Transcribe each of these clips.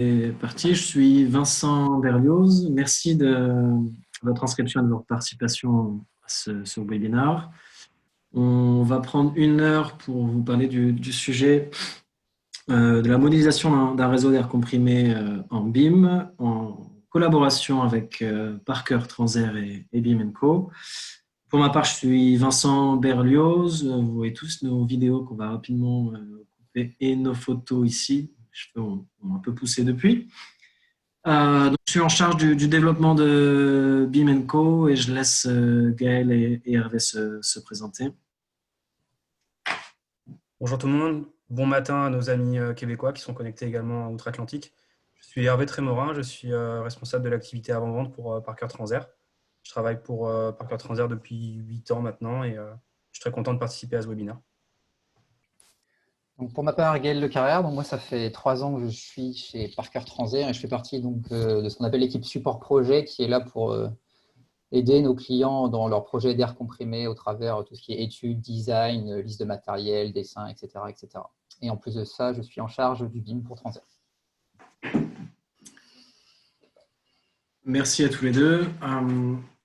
C'est parti, je suis Vincent Berlioz. Merci de votre inscription et de votre participation à ce webinaire. On va prendre 1 heure pour vous parler du sujet de la modélisation d'un réseau d'air comprimé en BIM, en collaboration avec Parker Transair et BIM Co. Pour ma part, je suis Vincent Berlioz. Vous voyez tous nos vidéos qu'on va rapidement couper et nos photos ici. Je peux un peu pousser depuis. Donc, je suis en charge du développement de BIM Co et je laisse Gaël et Hervé se présenter. Bonjour tout le monde, bon matin à nos amis québécois qui sont connectés également outre-Atlantique. Je suis Hervé Trémorin, je suis responsable de l'activité avant-vente pour Parker Transair. Je travaille pour Parker Transair depuis 8 ans maintenant et je suis très content de participer à ce webinaire. Donc pour ma part, Gaël Le Carrère, donc moi ça fait 3 ans que je suis chez Parker Transair et je fais partie donc, de ce qu'on appelle l'équipe support projet qui est là pour aider nos clients dans leurs projets d'air comprimé au travers tout ce qui est études, design, liste de matériel, dessin, etc., etc. Et en plus de ça, je suis en charge du BIM pour Transair. Merci à tous les deux.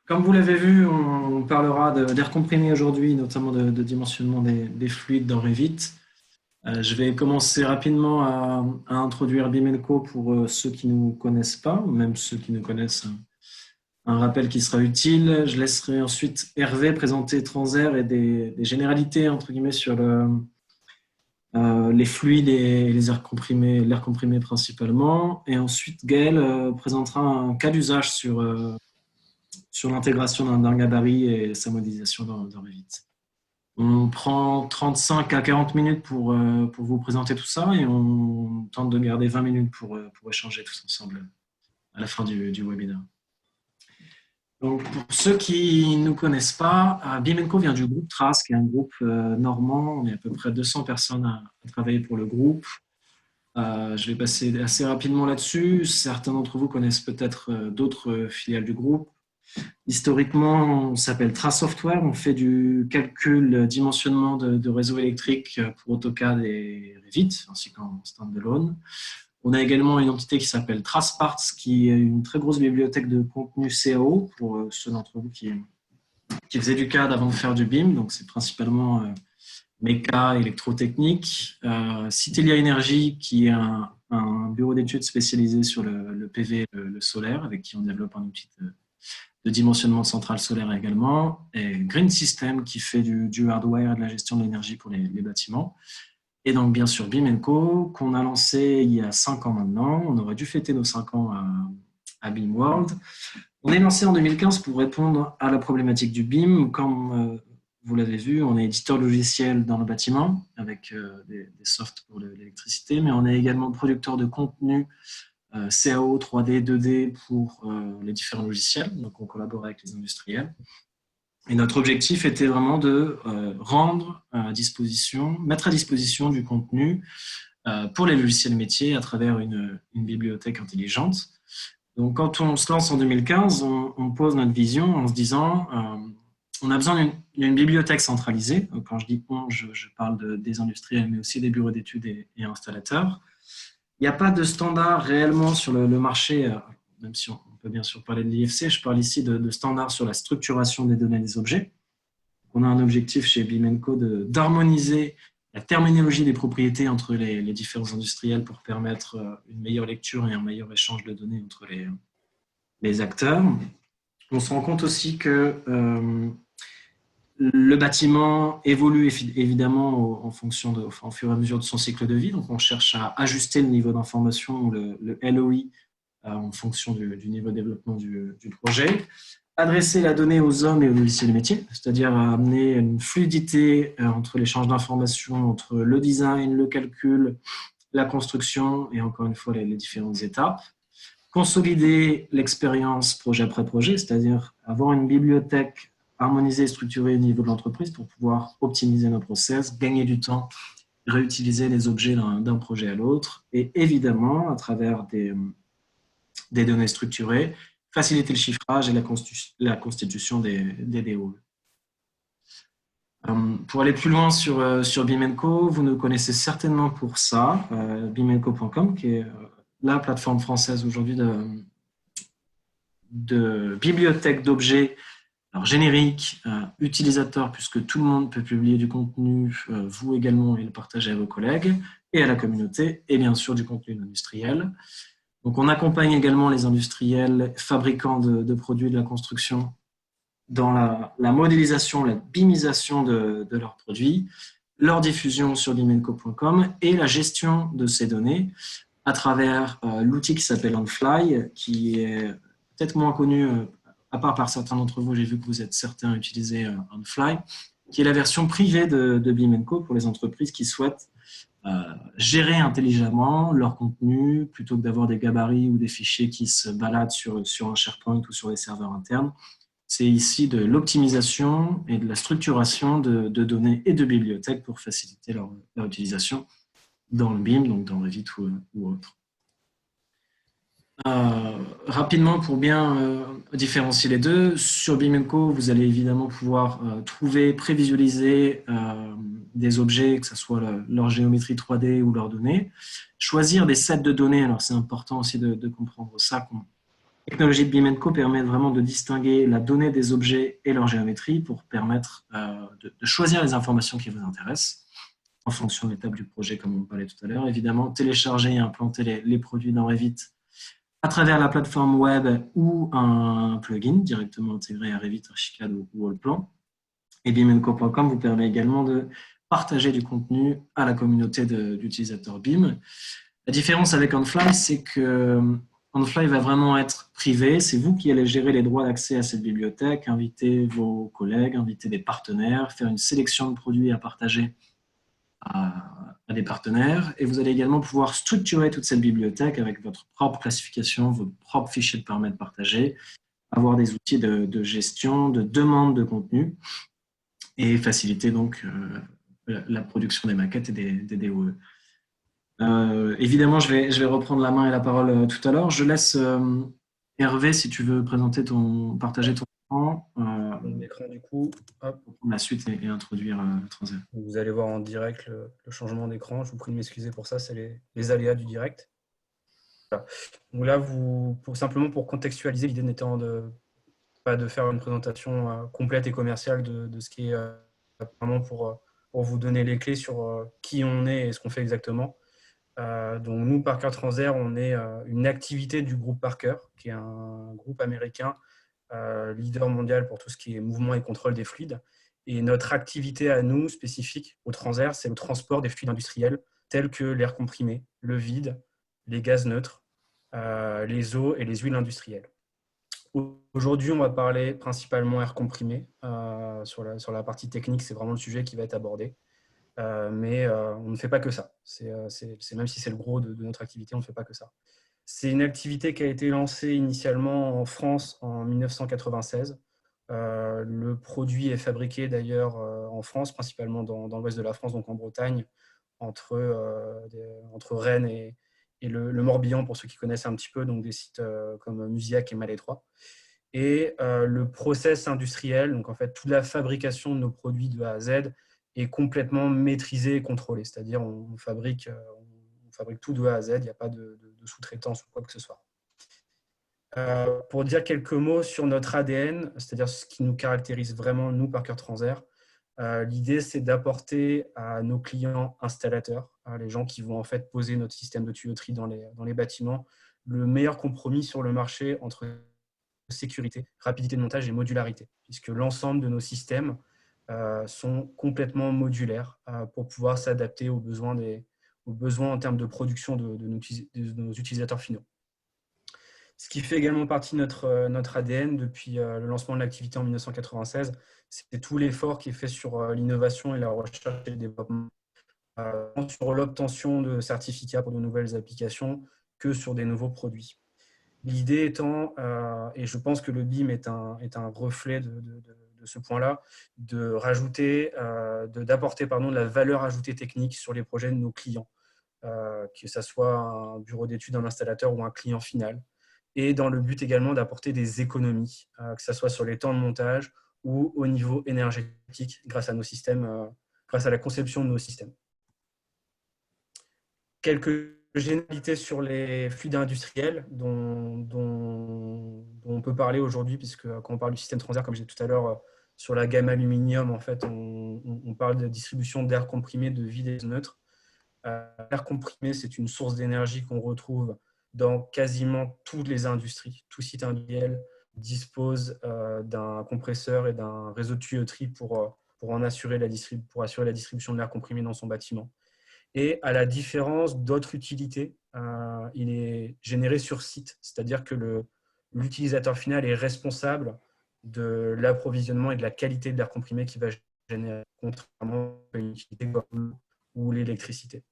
Comme vous l'avez vu, on parlera d'air comprimé aujourd'hui, notamment de dimensionnement des fluides dans Revit. Je vais commencer rapidement à introduire BIM Co pour ceux qui ne nous connaissent pas, ou même ceux qui nous connaissent. Un rappel qui sera utile. Je laisserai ensuite Hervé présenter Transair et des généralités entre guillemets sur les fluides et l'air comprimé principalement. Et ensuite, Gaël présentera un cas d'usage sur l'intégration d'un gabarit et sa modélisation dans Revit. On prend 35 à 40 minutes pour vous présenter tout ça et on tente de garder 20 minutes pour échanger tous ensemble à la fin du webinaire. Donc, pour ceux qui ne nous connaissent pas, BIM Co vient du groupe Trace, qui est un groupe normand. On est à peu près 200 personnes à travailler pour le groupe. Je vais passer assez rapidement là-dessus. Certains d'entre vous connaissent peut-être d'autres filiales du groupe. Historiquement, on s'appelle Trace Software. On fait du calcul, dimensionnement de réseaux électriques pour AutoCAD et Revit, ainsi qu'en standalone. On a également une entité qui s'appelle Trace Parts, qui est une très grosse bibliothèque de contenu CAO pour ceux d'entre vous qui faisaient du CAD avant de faire du BIM. Donc, c'est principalement méca, électrotechnique. Citelia Energy, qui est un bureau d'études spécialisé sur le PV, le solaire, avec qui on développe un outil de dimensionnement de centrales solaires également. Et Green System, qui fait du hardware et de la gestion de l'énergie pour les bâtiments. Et donc, bien sûr, BIM Co, qu'on a lancé il y a 5 ans maintenant. On aurait dû fêter nos 5 ans à BIM World. On est lancé en 2015 pour répondre à la problématique du BIM. Comme vous l'avez vu, on est éditeur logiciel dans le bâtiment avec des softs pour l'électricité, mais on est également producteur de contenu CAO, 3D, 2D pour les différents logiciels. Donc, on collabore avec les industriels. Et notre objectif était vraiment de mettre à disposition du contenu pour les logiciels métiers à travers une bibliothèque intelligente. Donc, quand on se lance en 2015, on pose notre vision en se disant on a besoin d'une bibliothèque centralisée. Donc, quand je dis on, je parle des industriels, mais aussi des bureaux d'études et installateurs. Il n'y a pas de standard réellement sur le marché, même si on peut bien sûr parler de l'IFC, je parle ici de standards sur la structuration des données des objets. On a un objectif chez BIM Co d'harmoniser la terminologie des propriétés entre les différents industriels pour permettre une meilleure lecture et un meilleur échange de données entre les acteurs. On se rend compte aussi que le bâtiment évolue évidemment au fur et à mesure de son cycle de vie. Donc, on cherche à ajuster le niveau d'information, le LOI, en fonction du niveau de développement du projet. Adresser la donnée aux hommes et aux logiciels métiers, c'est-à-dire amener une fluidité entre l'échange d'informations, entre le design, le calcul, la construction et encore une fois les différentes étapes. Consolider l'expérience projet après projet, c'est-à-dire avoir une bibliothèque harmonisée et structurée au niveau de l'entreprise pour pouvoir optimiser nos process, gagner du temps, réutiliser les objets d'un projet à l'autre et évidemment, à travers des données structurées, faciliter le chiffrage et la constitution des DO. Pour aller plus loin sur BIM Co, vous nous connaissez certainement pour ça, bimco.com, qui est la plateforme française aujourd'hui de bibliothèque d'objets, alors générique, utilisateur, puisque tout le monde peut publier du contenu, vous également, et le partager à vos collègues et à la communauté, et bien sûr du contenu industriel. Donc on accompagne également les industriels fabricants de produits de la construction dans la modélisation, la BIMisation de leurs produits, leur diffusion sur bimenco.com et la gestion de ces données à travers l'outil qui s'appelle OnFly, qui est peut-être moins connu, à part par certains d'entre vous, j'ai vu que vous êtes certains à utiliser OnFly, qui est la version privée de Bimenco pour les entreprises qui souhaitent gérer intelligemment leur contenu plutôt que d'avoir des gabarits ou des fichiers qui se baladent sur un SharePoint ou sur des serveurs internes. C'est ici de l'optimisation et de la structuration de données et de bibliothèques pour faciliter leur utilisation dans le BIM, donc dans Revit ou autre. Rapidement, pour bien différencier les deux, sur Bimenco, vous allez évidemment pouvoir trouver, prévisualiser des objets, que ce soit leur géométrie 3D ou leurs données, choisir des sets de données. Alors c'est important aussi de comprendre ça. La technologie de Bimenco permet vraiment de distinguer la donnée des objets et leur géométrie pour permettre de choisir les informations qui vous intéressent en fonction de l'étape du projet, comme on parlait tout à l'heure. Évidemment, télécharger et implanter les produits dans Revit à travers la plateforme web ou un plugin directement intégré à Revit, Archicad ou Allplan. Et bimenco.com vous permet également de partager du contenu à la communauté d'utilisateurs BIM. La différence avec OnFly, c'est que OnFly va vraiment être privé. C'est vous qui allez gérer les droits d'accès à cette bibliothèque, inviter vos collègues, inviter des partenaires, faire une sélection de produits à partager à des partenaires. Et vous allez également pouvoir structurer toute cette bibliothèque avec votre propre classification, votre propre fichier de paramètres partagés, avoir des outils de gestion, de demande de contenu et faciliter donc la production des maquettes et des DOE. Évidemment, je vais reprendre la main et la parole tout à l'heure. Je laisse Hervé, si tu veux partager ton écran. L'écran du coup, hop. Pour prendre la suite et introduire le transfert. Vous allez voir en direct le changement d'écran. Je vous prie de m'excuser pour ça, c'est les aléas du direct. Voilà. Donc là, simplement pour contextualiser, l'idée n'étant pas de faire une présentation complète et commerciale de ce qui est vraiment pour vous donner les clés sur qui on est et ce qu'on fait exactement. Donc nous, Parker Transair, on est une activité du groupe Parker, qui est un groupe américain leader mondial pour tout ce qui est mouvement et contrôle des fluides. Et notre activité à nous, spécifique au Transair, c'est le transport des fluides industriels tels que l'air comprimé, le vide, les gaz neutres, les eaux et les huiles industrielles. Aujourd'hui, on va parler principalement air comprimé. Sur la partie technique, c'est vraiment le sujet qui va être abordé. Mais on ne fait pas que ça. Même si c'est le gros de notre activité, on ne fait pas que ça. C'est une activité qui a été lancée initialement en France en 1996. Le produit est fabriqué d'ailleurs en France, principalement dans l'ouest de la France, donc en Bretagne, entre Rennes et le Morbihan, pour ceux qui connaissent un petit peu, donc des sites comme Musillac et Malétroit. Et le process industriel, donc en fait toute la fabrication de nos produits de A à Z, est complètement maîtrisé et contrôlé. C'est-à-dire on fabrique tout de A à Z, il n'y a pas de sous-traitance ou quoi que ce soit. Pour dire quelques mots sur notre ADN, c'est-à-dire ce qui nous caractérise vraiment, nous, Parker Transair, l'idée, c'est d'apporter à nos clients installateurs, les gens qui vont en fait poser notre système de tuyauterie dans les bâtiments, le meilleur compromis sur le marché entre sécurité, rapidité de montage et modularité, puisque l'ensemble de nos systèmes sont complètement modulaires pour pouvoir s'adapter aux besoins en termes de production de nos utilisateurs finaux. Ce qui fait également partie de notre ADN depuis le lancement de l'activité en 1996, c'est tout l'effort qui est fait sur l'innovation et la recherche et le développement, sur l'obtention de certificats pour de nouvelles applications que sur des nouveaux produits. L'idée étant, et je pense que le BIM est un reflet de ce point-là, d'apporter de la valeur ajoutée technique sur les projets de nos clients, que ce soit un bureau d'études, un installateur ou un client final, et dans le but également d'apporter des économies, que ce soit sur les temps de montage ou au niveau énergétique grâce à nos systèmes, grâce à la conception de nos systèmes. Quelques généralité sur les fluides industriels dont on peut parler aujourd'hui, puisque quand on parle du système transair, comme j'ai dit tout à l'heure, sur la gamme aluminium, en fait, on parle de distribution d'air comprimé de vide et neutre. L'air comprimé, c'est une source d'énergie qu'on retrouve dans quasiment toutes les industries. Tout site industriel dispose d'un compresseur et d'un réseau de tuyauterie pour assurer la distribution de l'air comprimé dans son bâtiment. Et à la différence d'autres utilités, il est généré sur site, c'est-à-dire que l'utilisateur final est responsable de l'approvisionnement et de la qualité de l'air comprimé qu'il va générer, contrairement à une utilité comme l'eau ou l'électricité.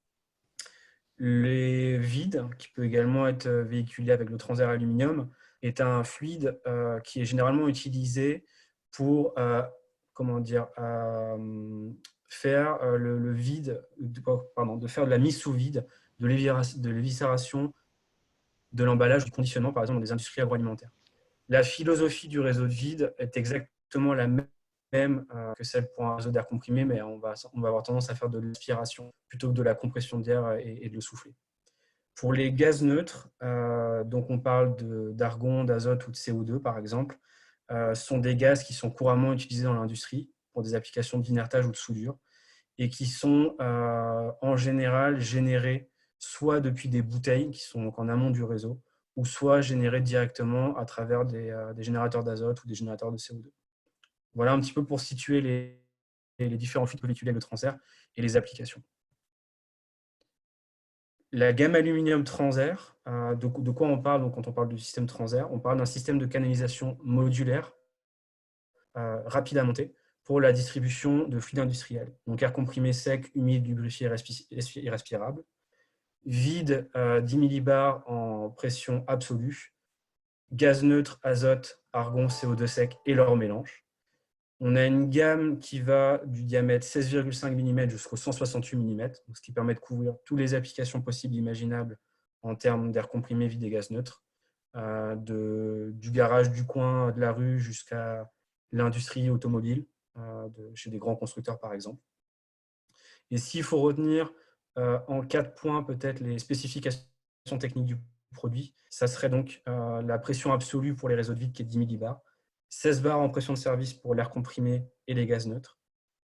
Les vides, qui peut également être véhiculé avec le transair aluminium, est un fluide qui est généralement utilisé pour faire le vide, de faire de la mise sous vide, de l'éviscération de l'emballage, du conditionnement, par exemple, dans des industries agroalimentaires. La philosophie du réseau de vide est exactement la même que celle pour un réseau d'air comprimé, mais on va avoir tendance à faire de l'aspiration plutôt que de la compression d'air et de le souffler. Pour les gaz neutres, donc on parle d'argon, d'azote ou de CO2 par exemple, sont des gaz qui sont couramment utilisés dans l'industrie pour des applications d'inertage ou de soudure et qui sont en général générés soit depuis des bouteilles qui sont donc en amont du réseau ou soit générés directement à travers des générateurs d'azote ou des générateurs de CO2. Voilà un petit peu pour situer les différents flux véhiculés de transfert et les applications. La gamme aluminium transair, de quoi on parle donc, quand on parle du système transair? On parle d'un système de canalisation modulaire, rapide à monter, pour la distribution de fluides industriels. Donc air comprimé sec, humide, lubrifié et respirable. Vide, 10 millibars en pression absolue. Gaz neutre, azote, argon, CO2 sec et leur mélange. On a une gamme qui va du diamètre 16,5 mm jusqu'au 168 mm, ce qui permet de couvrir toutes les applications possibles et imaginables en termes d'air comprimé, vide et gaz neutre, du garage du coin de la rue jusqu'à l'industrie automobile, chez des grands constructeurs par exemple. Et s'il faut retenir en 4 points peut-être les spécifications techniques du produit, ça serait donc la pression absolue pour les réseaux de vide qui est 10 millibars, 16 bars en pression de service pour l'air comprimé et les gaz neutres,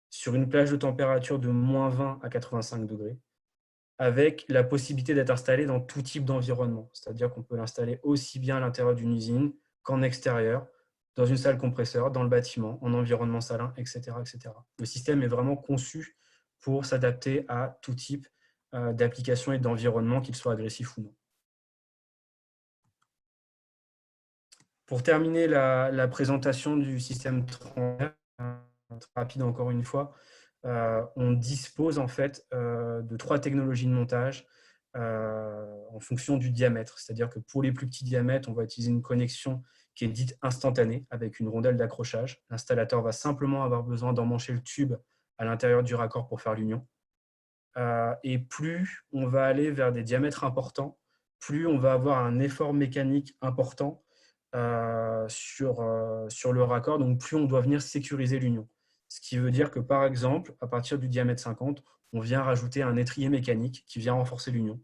sur une plage de température de moins 20 à 85 degrés, avec la possibilité d'être installé dans tout type d'environnement. C'est-à-dire qu'on peut l'installer aussi bien à l'intérieur d'une usine qu'en extérieur, dans une salle compresseur, dans le bâtiment, en environnement salin, etc., etc. Le système est vraiment conçu pour s'adapter à tout type d'application et d'environnement, qu'il soit agressif ou non. Pour terminer la présentation du système transair, rapide encore une fois, on dispose en fait de 3 technologies de montage en fonction du diamètre. C'est-à-dire que pour les plus petits diamètres, on va utiliser une connexion qui est dite instantanée avec une rondelle d'accrochage. L'installateur va simplement avoir besoin d'emmancher le tube à l'intérieur du raccord pour faire l'union. Et plus on va aller vers des diamètres importants, plus on va avoir un effort mécanique important sur le raccord, donc plus on doit venir sécuriser l'union. Ce qui veut dire que, par exemple, à partir du diamètre 50, on vient rajouter un étrier mécanique qui vient renforcer l'union.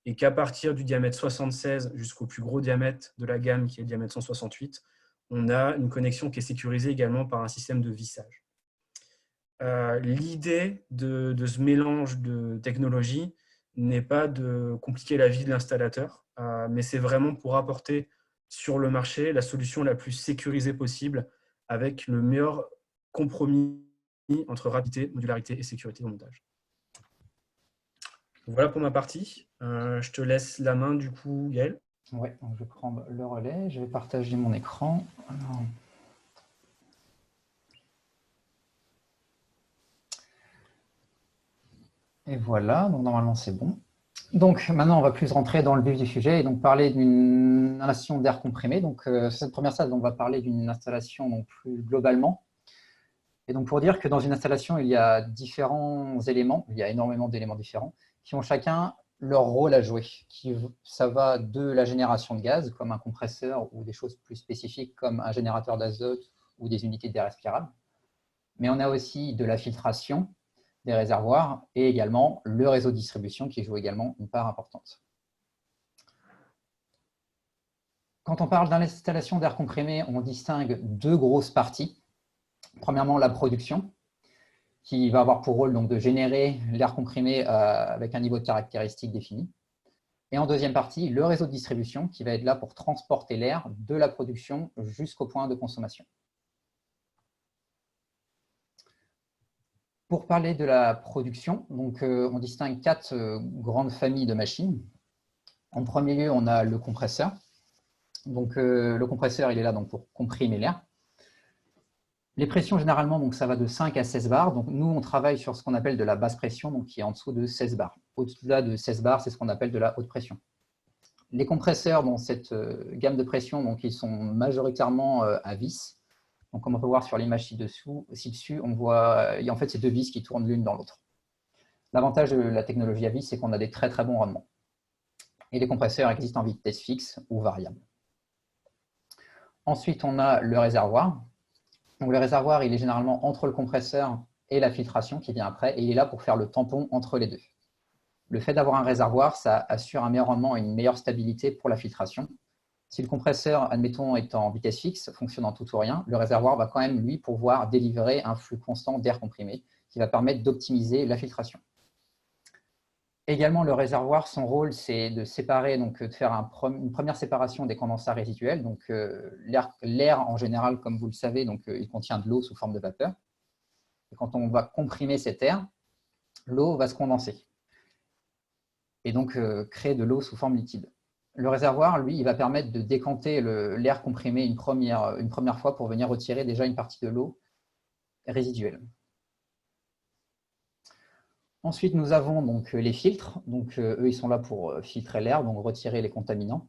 Et qu'à partir du diamètre 76 jusqu'au plus gros diamètre de la gamme, qui est le diamètre 168, on a une connexion qui est sécurisée également par un système de vissage. L'idée de ce mélange de technologies n'est pas de compliquer la vie de l'installateur, mais c'est vraiment pour apporter sur le marché la solution la plus sécurisée possible avec le meilleur compromis entre rapidité, modularité et sécurité au montage. Voilà pour ma partie. Je te laisse la main du coup, Gaël. Oui, donc je vais prendre le relais. Je vais partager mon écran. Alors... Et voilà, donc normalement c'est bon. Donc maintenant on va plus rentrer dans le vif du sujet et donc parler d'une installation d'air comprimé. Donc cette première salle, on va parler d'une installation donc, plus globalement. Et donc pour dire que dans une installation, il y a différents éléments, il y a énormément d'éléments différents, qui ont chacun leur rôle à jouer. Ça va de la génération de gaz, comme un compresseur, ou des choses plus spécifiques comme un générateur d'azote ou des unités d'air respirable. Mais on a aussi de la filtration, des réservoirs et également le réseau de distribution qui joue également une part importante. Quand on parle d'installation d'air comprimé, on distingue deux grosses parties. Premièrement, la production, qui va avoir pour rôle donc, de générer l'air comprimé avec un niveau de caractéristique défini. Et en deuxième partie, le réseau de distribution, qui va être là pour transporter l'air de la production jusqu'au point de consommation. Pour parler de la production, donc, on distingue quatre grandes familles de machines. En premier lieu, on a le compresseur. Donc, le compresseur, il est là donc, pour comprimer l'air. Les pressions, généralement, donc, ça va de 5 à 16 bars. Donc, nous, on travaille sur ce qu'on appelle de la basse pression, donc, qui est en dessous de 16 bars. Au-delà de 16 bars, c'est ce qu'on appelle de la haute pression. Les compresseurs dans cette gamme de pression, donc, ils sont majoritairement à vis. Donc, comme on peut voir sur l'image ci-dessus, on voit en fait ces deux vis qui tournent l'une dans l'autre. L'avantage de la technologie à vis, c'est qu'on a des très très bons rendements. Et les compresseurs existent en vitesse fixe ou variable. Ensuite, on a le réservoir. Donc, le réservoir, il est généralement entre le compresseur et la filtration qui vient après, et il est là pour faire le tampon entre les deux. Le fait d'avoir un réservoir, ça assure un meilleur rendement et une meilleure stabilité pour la filtration. Si le compresseur, admettons, est en vitesse fixe, fonctionne en tout ou rien, le réservoir va quand même, lui, pouvoir délivrer un flux constant d'air comprimé qui va permettre d'optimiser la filtration. Également, le réservoir, son rôle, c'est de séparer, donc de faire une première séparation des condensats résiduels. Donc, l'air, en général, comme vous le savez, donc, il contient de l'eau sous forme de vapeur. Et quand on va comprimer cet air, l'eau va se condenser et donc créer de l'eau sous forme liquide. Le réservoir, lui, il va permettre de décanter l'air comprimé une première fois pour venir retirer déjà une partie de l'eau résiduelle. Ensuite, nous avons donc les filtres. Donc, eux, ils sont là pour filtrer l'air, donc retirer les contaminants.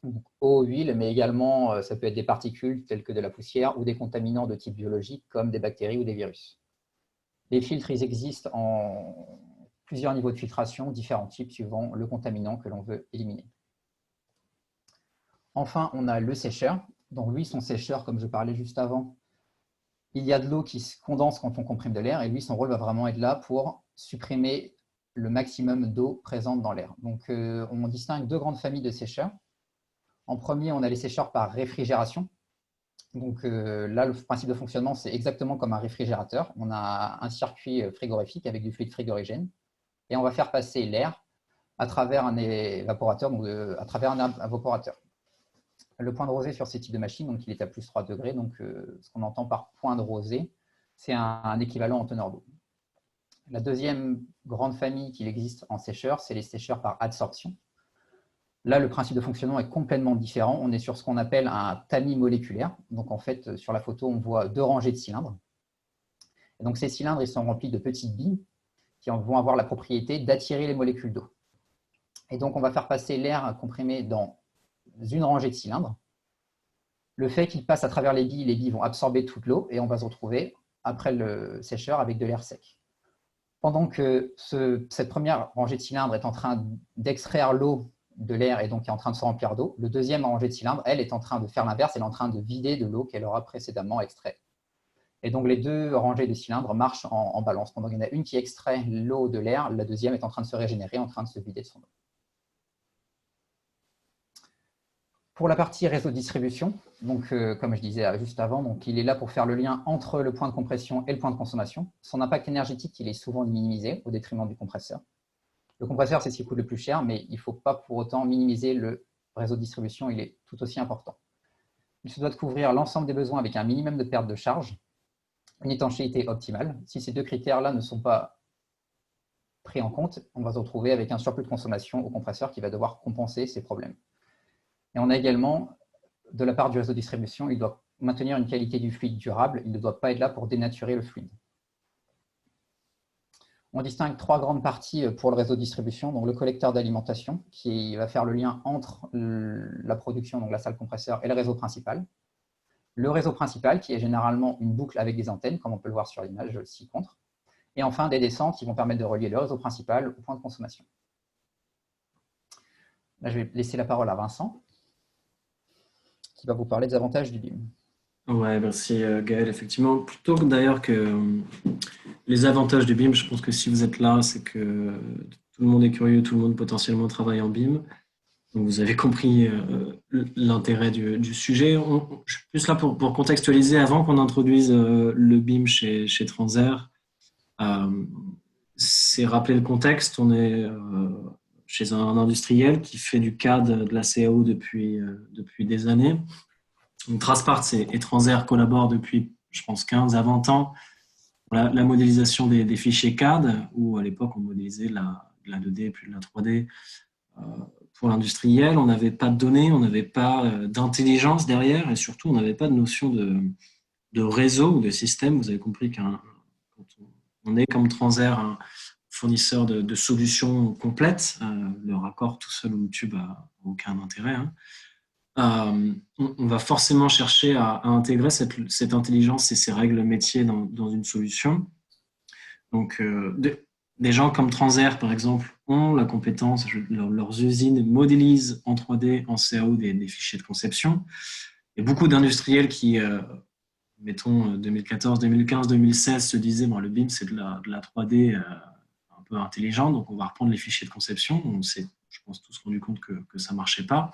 Donc, eau, huile, mais également, ça peut être des particules telles que de la poussière ou des contaminants de type biologique comme des bactéries ou des virus. Les filtres, ils existent en plusieurs niveaux de filtration, différents types suivant le contaminant que l'on veut éliminer. Enfin, on a le sécheur. Donc, lui, son sécheur, comme je parlais juste avant, il y a de l'eau qui se condense quand on comprime de l'air et lui, son rôle va vraiment être là pour supprimer le maximum d'eau présente dans l'air. Donc, on distingue deux grandes familles de sécheurs. En premier, on a les sécheurs par réfrigération. Donc là, le principe de fonctionnement, c'est exactement comme un réfrigérateur. On a un circuit frigorifique avec du fluide frigorigène et on va faire passer l'air à travers un évaporateur, donc à travers un évaporateur. Le point de rosée sur ces types de machines, donc il est à plus 3 degrés. Donc, ce qu'on entend par point de rosée, c'est un équivalent en teneur d'eau. La deuxième grande famille qu'il existe en sécheur, c'est les sécheurs par adsorption. Là, le principe de fonctionnement est complètement différent. On est sur ce qu'on appelle un tamis moléculaire. Donc, en fait, sur la photo, on voit deux rangées de cylindres. Et donc, ces cylindres, ils sont remplis de petites billes qui vont avoir la propriété d'attirer les molécules d'eau. Et donc, on va faire passer l'air comprimé dans une rangée de cylindres. Le fait qu'il passe à travers les billes vont absorber toute l'eau et on va se retrouver après le sécheur avec de l'air sec. Pendant que cette première rangée de cylindres est en train d'extraire l'eau de l'air et donc est en train de se remplir d'eau, le deuxième rangée de cylindres, elle, est en train de faire l'inverse, elle est en train de vider de l'eau qu'elle aura précédemment extraite. Et donc les deux rangées de cylindres marchent en balance. Pendant qu'il y en a une qui extrait l'eau de l'air, la deuxième est en train de se régénérer, en train de se vider de son eau. Pour la partie réseau de distribution, donc, comme je disais juste avant, donc, il est là pour faire le lien entre le point de compression et le point de consommation. Son impact énergétique, il est souvent minimisé au détriment du compresseur. Le compresseur, c'est ce qui coûte le plus cher, mais il ne faut pas pour autant minimiser le réseau de distribution, il est tout aussi important. Il se doit de couvrir l'ensemble des besoins avec un minimum de perte de charge, une étanchéité optimale. Si ces deux critères-là ne sont pas pris en compte, on va se retrouver avec un surplus de consommation au compresseur qui va devoir compenser ces problèmes. Et on a également, de la part du réseau de distribution, il doit maintenir une qualité du fluide durable, il ne doit pas être là pour dénaturer le fluide. On distingue trois grandes parties pour le réseau de distribution. Donc le collecteur d'alimentation, qui va faire le lien entre la production, donc la salle compresseur, et le réseau principal. Le réseau principal, qui est généralement une boucle avec des antennes, comme on peut le voir sur l'image ci-contre. Et enfin, des descentes qui vont permettre de relier le réseau principal au point de consommation. Là, je vais laisser la parole à Vincent, qui va vous parler des avantages du BIM. Ouais, merci Gaël. Effectivement, plutôt d'ailleurs que les avantages du BIM, je pense que si vous êtes là, c'est que tout le monde est curieux, tout le monde potentiellement travaille en BIM. Donc, vous avez compris l'intérêt du sujet. Je suis plus là pour contextualiser avant qu'on introduise le BIM chez Transair. C'est rappeler le contexte. On est chez un industriel qui fait du CAD, de la CAO depuis des années. Donc, Traspart et Transair collaborent depuis, je pense, 15 à 20 ans. La modélisation des fichiers CAD, où à l'époque on modélisait de la 2D puis de la 3D. Pour l'industriel, on n'avait pas de données, on n'avait pas d'intelligence derrière, et surtout on n'avait pas de notion de réseau ou de système. Vous avez compris quand on est comme Transair un fournisseur de solutions complètes, le raccord tout seul au YouTube n'a aucun intérêt. On va forcément chercher à intégrer cette intelligence et ces règles métiers dans une solution. Donc, des gens comme Transair, par exemple, ont la compétence, leurs usines modélisent en 3D, en CAO, des fichiers de conception. Il y a beaucoup d'industriels qui, mettons, 2014, 2015, 2016, se disaient, bon, le BIM, c'est de la 3D un peu intelligente, donc on va reprendre les fichiers de conception. On s'est, je pense, tous rendu compte que ça ne marchait pas.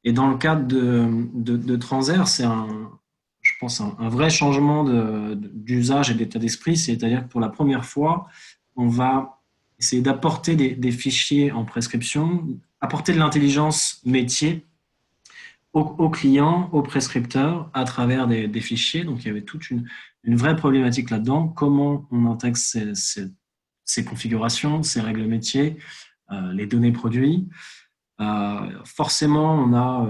Et dans le cadre de Transair, c'est je pense, un vrai changement d'usage et d'état d'esprit. C'est-à-dire que pour la première fois, on va essayer d'apporter des fichiers en prescription, apporter de l'intelligence métier aux clients, aux prescripteurs, à travers des fichiers. Donc, il y avait toute une vraie problématique là-dedans. Comment on intègre ces configurations, ces règles métiers, les données produits. Forcément, on a,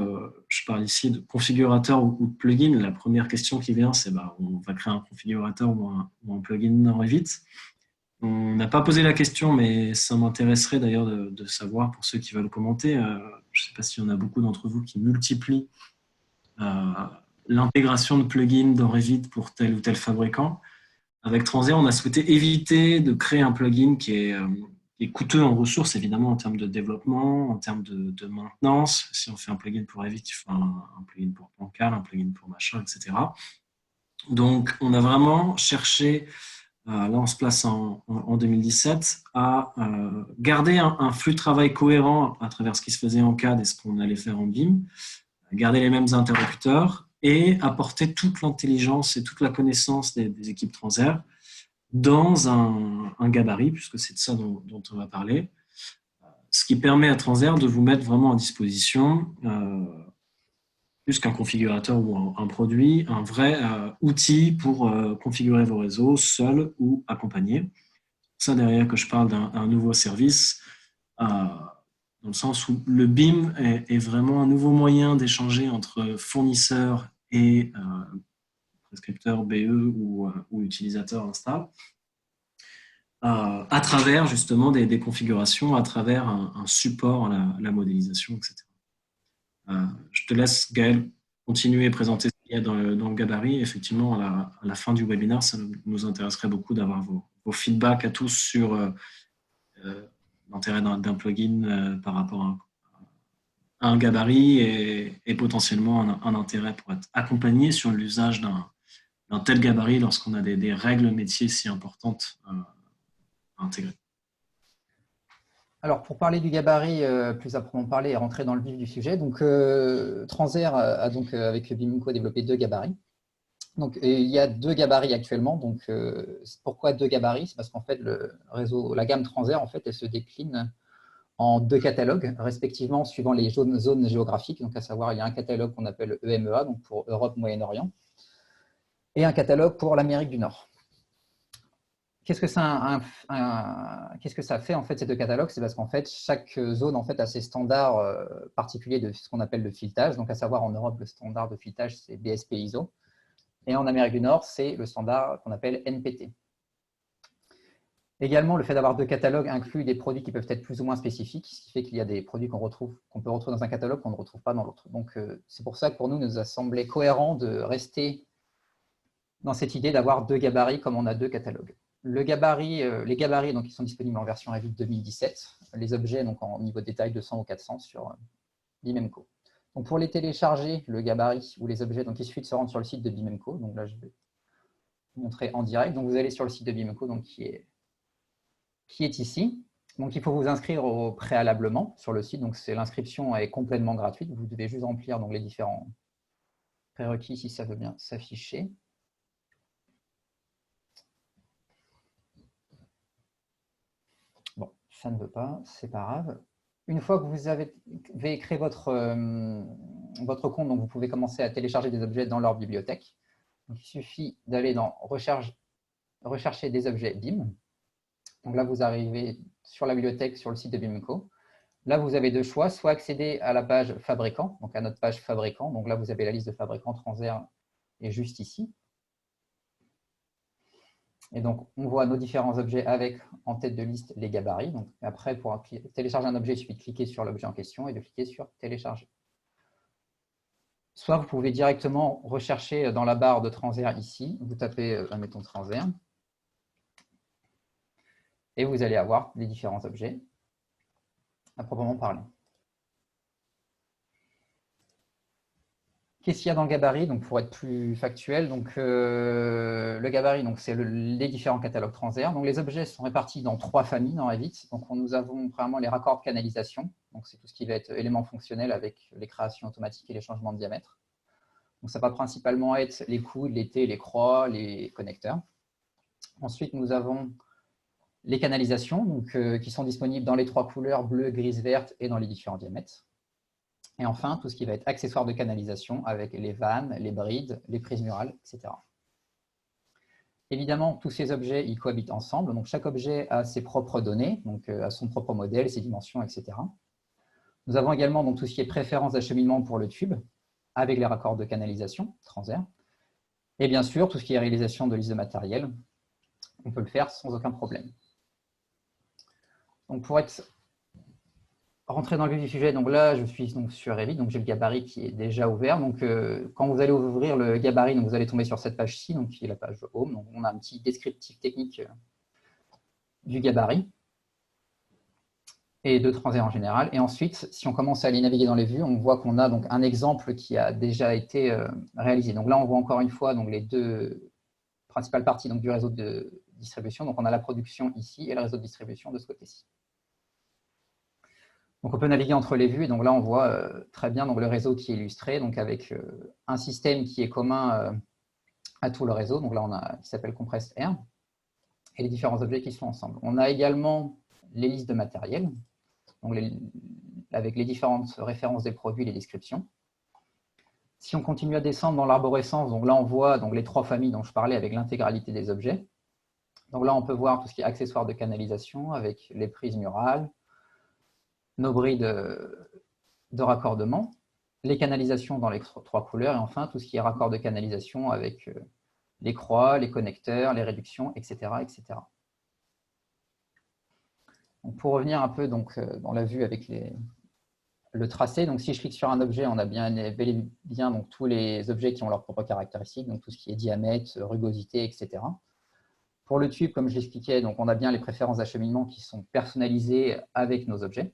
je parle ici de configurateur ou de plugin. La première question qui vient, c'est on va créer un configurateur ou un plugin dans Revit. On n'a pas posé la question, mais ça m'intéresserait d'ailleurs de savoir pour ceux qui veulent commenter. Je ne sais pas s'il y en a beaucoup d'entre vous qui multiplient l'intégration de plugins dans Revit pour tel ou tel fabricant. Avec Transair, on a souhaité éviter de créer un plugin qui est coûteux en ressources, évidemment, en termes de développement, en termes de maintenance. Si on fait un plugin pour Revit, il faut un plugin pour Plancal, un plugin pour machin, etc. Donc, on a vraiment cherché, là on se place en 2017, à garder un flux de travail cohérent à travers ce qui se faisait en CAD et ce qu'on allait faire en BIM, garder les mêmes interlocuteurs et apporter toute l'intelligence et toute la connaissance des équipes Transair dans un gabarit, puisque c'est de ça dont on va parler, ce qui permet à Transair de vous mettre vraiment à disposition, plus qu'un configurateur ou un produit, un vrai outil pour configurer vos réseaux seul ou accompagné. C'est ça derrière que je parle d'un nouveau service, dans le sens où le BIM est vraiment un nouveau moyen d'échanger entre fournisseurs et prescripteurs BE ou utilisateurs Insta, à travers justement des configurations, à travers un support à la modélisation, etc. Je te laisse, Gaël, continuer et présenter ce qu'il y a dans le gabarit. Effectivement, à la fin du webinaire, ça nous intéresserait beaucoup d'avoir vos feedbacks à tous sur l'intérêt d'un plugin par rapport à un gabarit et potentiellement un intérêt pour être accompagné sur l'usage d'un tel gabarit lorsqu'on a des règles métiers si importantes à intégrer. Alors, pour parler du gabarit, plus à proprement parler et rentrer dans le vif du sujet, donc Transair a donc avec BIMco développé 2 gabarits. Donc, il y a 2 gabarits actuellement. Donc, pourquoi 2 gabarits? C'est parce qu'en fait, la gamme Transair, en fait, elle se décline en 2 catalogues, respectivement suivant les zones géographiques. Donc, à savoir, il y a un catalogue qu'on appelle EMEA, donc pour Europe, Moyen-Orient, et un catalogue pour l'Amérique du Nord. Qu'est-ce que ça fait en fait ces 2 catalogues? C'est parce qu'en fait chaque zone en fait a ses standards particuliers de ce qu'on appelle le filetage. Donc à savoir en Europe le standard de filetage c'est BSP ISO et en Amérique du Nord c'est le standard qu'on appelle NPT. Également le fait d'avoir 2 catalogues inclut des produits qui peuvent être plus ou moins spécifiques, ce qui fait qu'il y a des produits qu'on peut retrouver dans un catalogue qu'on ne retrouve pas dans l'autre. Donc c'est pour ça que pour nous, il nous a semblé cohérent de rester dans cette idée d'avoir 2 gabarits comme on a 2 catalogues. Les gabarits donc, ils sont disponibles en version Revit 2017. Les objets donc, en niveau de détail 200 ou 400 sur BIMco. Donc, pour les télécharger, le gabarit ou les objets, donc, il suffit de se rendre sur le site de BIMco. Donc là, je vais vous montrer en direct. Donc, vous allez sur le site de BIMco donc, qui est ici. Donc, il faut vous inscrire préalablement sur le site. Donc, l'inscription est complètement gratuite. Vous devez juste remplir donc, les différents prérequis si ça veut bien s'afficher. Bon, ça ne veut pas, c'est pas grave. Une fois que vous avez créé votre compte, donc vous pouvez commencer à télécharger des objets dans leur bibliothèque. Donc, il suffit d'aller dans rechercher des objets BIM. Donc là, vous arrivez sur la bibliothèque, sur le site de BIMco. Là, vous avez deux choix, soit accéder à la page fabricant, donc à notre page fabricant. Donc là, vous avez la liste de fabricants Transair est juste ici. Et donc, on voit nos différents objets avec en tête de liste les gabarits. Donc, après, pour télécharger un objet, il suffit de cliquer sur l'objet en question et de cliquer sur télécharger. Soit vous pouvez directement rechercher dans la barre de Transair ici. Vous tapez, admettons, Transair. Et vous allez avoir les différents objets à proprement parler. Qu'est-ce qu'il y a dans le gabarit? Donc, pour être plus factuel, donc, le gabarit, c'est les différents catalogues Transair. Donc, les objets sont répartis dans 3 familles dans Revit. Donc, nous avons premièrement les raccords de canalisation. Donc, c'est tout ce qui va être éléments fonctionnels avec les créations automatiques et les changements de diamètre. Donc, ça va principalement être les coudes, les T, les croix, les connecteurs. Ensuite, nous avons les canalisations donc, qui sont disponibles dans les 3 couleurs, bleu, grise, verte et dans les différents diamètres. Et enfin, tout ce qui va être accessoires de canalisation avec les vannes, les brides, les prises murales, etc. Évidemment, tous ces objets ils cohabitent ensemble. Donc, chaque objet a ses propres données, donc a son propre modèle, ses dimensions, etc. Nous avons également donc, tout ce qui est préférence d'acheminement pour le tube, avec les raccords de canalisation, Transair. Et bien sûr, tout ce qui est réalisation de liste de matériel, on peut le faire sans aucun problème. Donc, pour rentrer dans le vif du sujet, donc là, je suis donc sur Revit, donc j'ai le gabarit qui est déjà ouvert. Donc, quand vous allez ouvrir le gabarit, donc vous allez tomber sur cette page-ci, donc qui est la page Home. Donc, on a un petit descriptif technique du gabarit et de Transair en général. Et ensuite, si on commence à aller naviguer dans les vues, on voit qu'on a donc un exemple qui a déjà été réalisé. Donc là, on voit encore une fois donc, les 2 principales parties donc, du réseau de distribution. Donc, on a la production ici et le réseau de distribution de ce côté-ci. Donc, on peut naviguer entre les vues. Et donc là, on voit très bien donc, le réseau qui est illustré, donc avec un système qui est commun à tout le réseau. Donc là, on a qui s'appelle Compressed Air et les différents objets qui sont ensemble. On a également les listes de matériel, donc avec les différentes références des produits, les descriptions. Si on continue à descendre dans l'arborescence, donc là, on voit donc, les 3 familles dont je parlais avec l'intégralité des objets. Donc là, on peut voir tout ce qui est accessoires de canalisation avec les prises murales, nos brides de raccordement, les canalisations dans les 3 couleurs, et enfin tout ce qui est raccord de canalisation avec les croix, les connecteurs, les réductions, etc. etc. Donc, pour revenir un peu donc, dans la vue avec le tracé, donc si je clique sur un objet, on a bel et bien donc, tous les objets qui ont leurs propres caractéristiques, donc tout ce qui est diamètre, rugosité, etc. Pour le tube, comme je l'expliquais, donc on a bien les préférences d'acheminement qui sont personnalisées avec nos objets.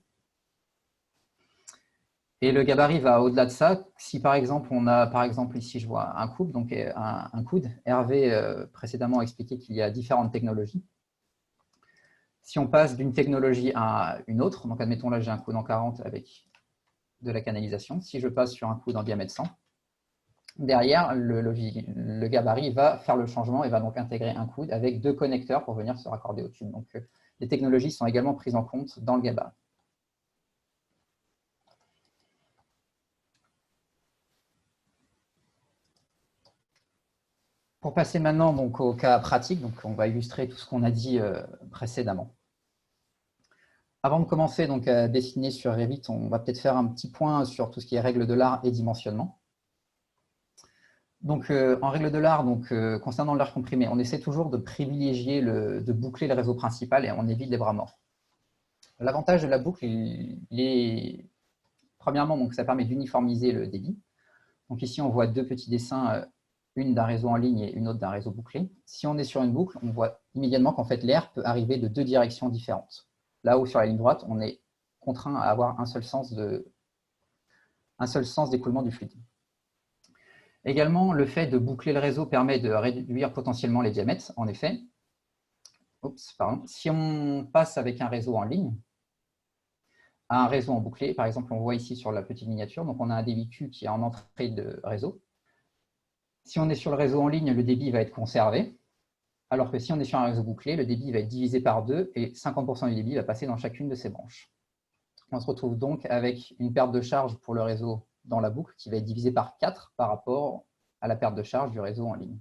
Et le gabarit va au-delà de ça. Si par exemple, on a, par exemple, ici je vois un coude, donc un coude. Hervé précédemment a expliqué qu'il y a différentes technologies. Si on passe d'une technologie à une autre, donc admettons là j'ai un coude en 40 avec de la canalisation. Si je passe sur un coude en diamètre 100, derrière, le gabarit va faire le changement et va donc intégrer un coude avec 2 connecteurs pour venir se raccorder au tube. Donc les technologies sont également prises en compte dans le gabarit. Pour passer maintenant donc, au cas pratique, donc on va illustrer tout ce qu'on a dit précédemment. Avant de commencer donc, à dessiner sur Revit, on va peut-être faire un petit point sur tout ce qui est règles de l'art et dimensionnement. Donc, en règle de l'art, concernant l'air comprimé, on essaie toujours de privilégier, de boucler le réseau principal et on évite les bras morts. L'avantage de la boucle, premièrement, donc, ça permet d'uniformiser le débit. Donc ici, on voit 2 petits dessins, une d'un réseau en ligne et une autre d'un réseau bouclé. Si on est sur une boucle, on voit immédiatement qu'en fait, l'air peut arriver de 2 directions différentes. Là où sur la ligne droite, on est contraint à avoir un seul sens d'écoulement du fluide. Également, le fait de boucler le réseau permet de réduire potentiellement les diamètres. En effet, Si on passe avec un réseau en ligne à un réseau en bouclé, par exemple, on voit ici sur la petite miniature, donc on a un débit Q qui est en entrée de réseau. Si on est sur le réseau en ligne, le débit va être conservé, alors que si on est sur un réseau bouclé, le débit va être divisé par 2 et 50% du débit va passer dans chacune de ces branches. On se retrouve donc avec une perte de charge pour le réseau dans la boucle qui va être divisée par 4 par rapport à la perte de charge du réseau en ligne.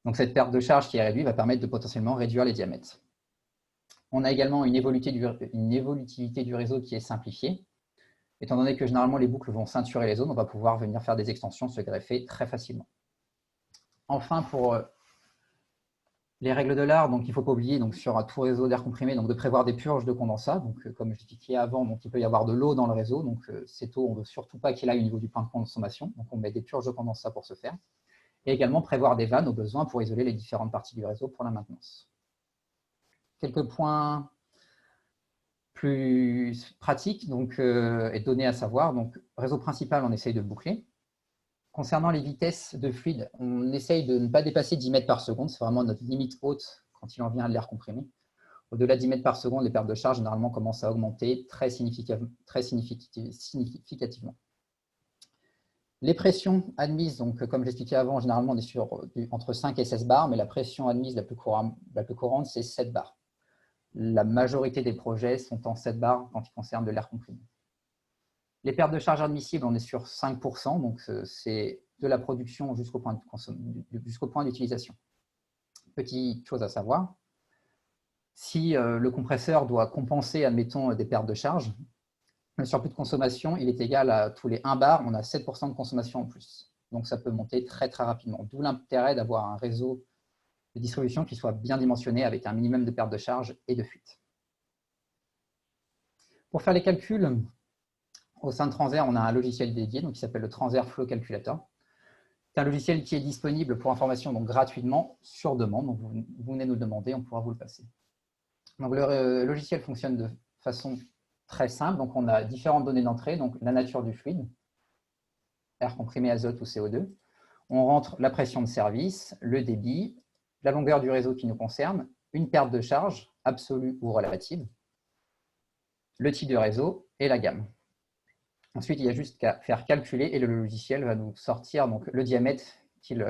Donc cette perte de charge qui est réduite va permettre de potentiellement réduire les diamètres. On a également une évolutivité du réseau qui est simplifiée. Étant donné que généralement les boucles vont ceinturer les zones, on va pouvoir venir faire des extensions se greffer très facilement. Enfin, pour les règles de l'art, donc il ne faut pas oublier donc, sur un tout réseau d'air comprimé donc, de prévoir des purges de condensat. Donc, comme j'expliquais avant, donc, il peut y avoir de l'eau dans le réseau. Donc, cette eau, on ne veut surtout pas qu'il aille au niveau du point de consommation. Donc, on met des purges de condensat pour ce faire. Et également prévoir des vannes au besoin pour isoler les différentes parties du réseau pour la maintenance. Quelques points plus pratiques donc, et donnés à savoir. Donc, réseau principal, on essaye de boucler. Concernant les vitesses de fluide, on essaye de ne pas dépasser 10 mètres par seconde. C'est vraiment notre limite haute quand il en vient à l'air comprimé. Au-delà de 10 mètres par seconde, les pertes de charge généralement commencent à augmenter très significativement. Les pressions admises, donc, comme j'expliquais avant, généralement on est sur entre 5 et 16 bars, mais la pression admise la plus courante, c'est 7 bars. La majorité des projets sont en 7 bars quand ils concernent de l'air comprimé. Les pertes de charge admissibles, on est sur 5%, donc c'est de la production jusqu'au point d'utilisation. Petite chose à savoir, si le compresseur doit compenser, admettons, des pertes de charge, le surplus de consommation, il est égal à tous les 1 bar, on a 7% de consommation en plus. Donc ça peut monter très très rapidement, d'où l'intérêt d'avoir un réseau de distribution qui soit bien dimensionné avec un minimum de pertes de charge et de fuite. Pour faire les calculs, au sein de Transair, on a un logiciel dédié donc, qui s'appelle le Transair Flow Calculator. C'est un logiciel qui est disponible pour information donc, gratuitement sur demande. Donc, vous venez nous le demander, on pourra vous le passer. Donc, le logiciel fonctionne de façon très simple. Donc, on a différentes données d'entrée, donc la nature du fluide, air comprimé, azote ou CO2. On rentre la pression de service, le débit, la longueur du réseau qui nous concerne, une perte de charge, absolue ou relative, le type de réseau et la gamme. Ensuite, il y a juste qu'à faire calculer et le logiciel va nous sortir donc, le diamètre qu'il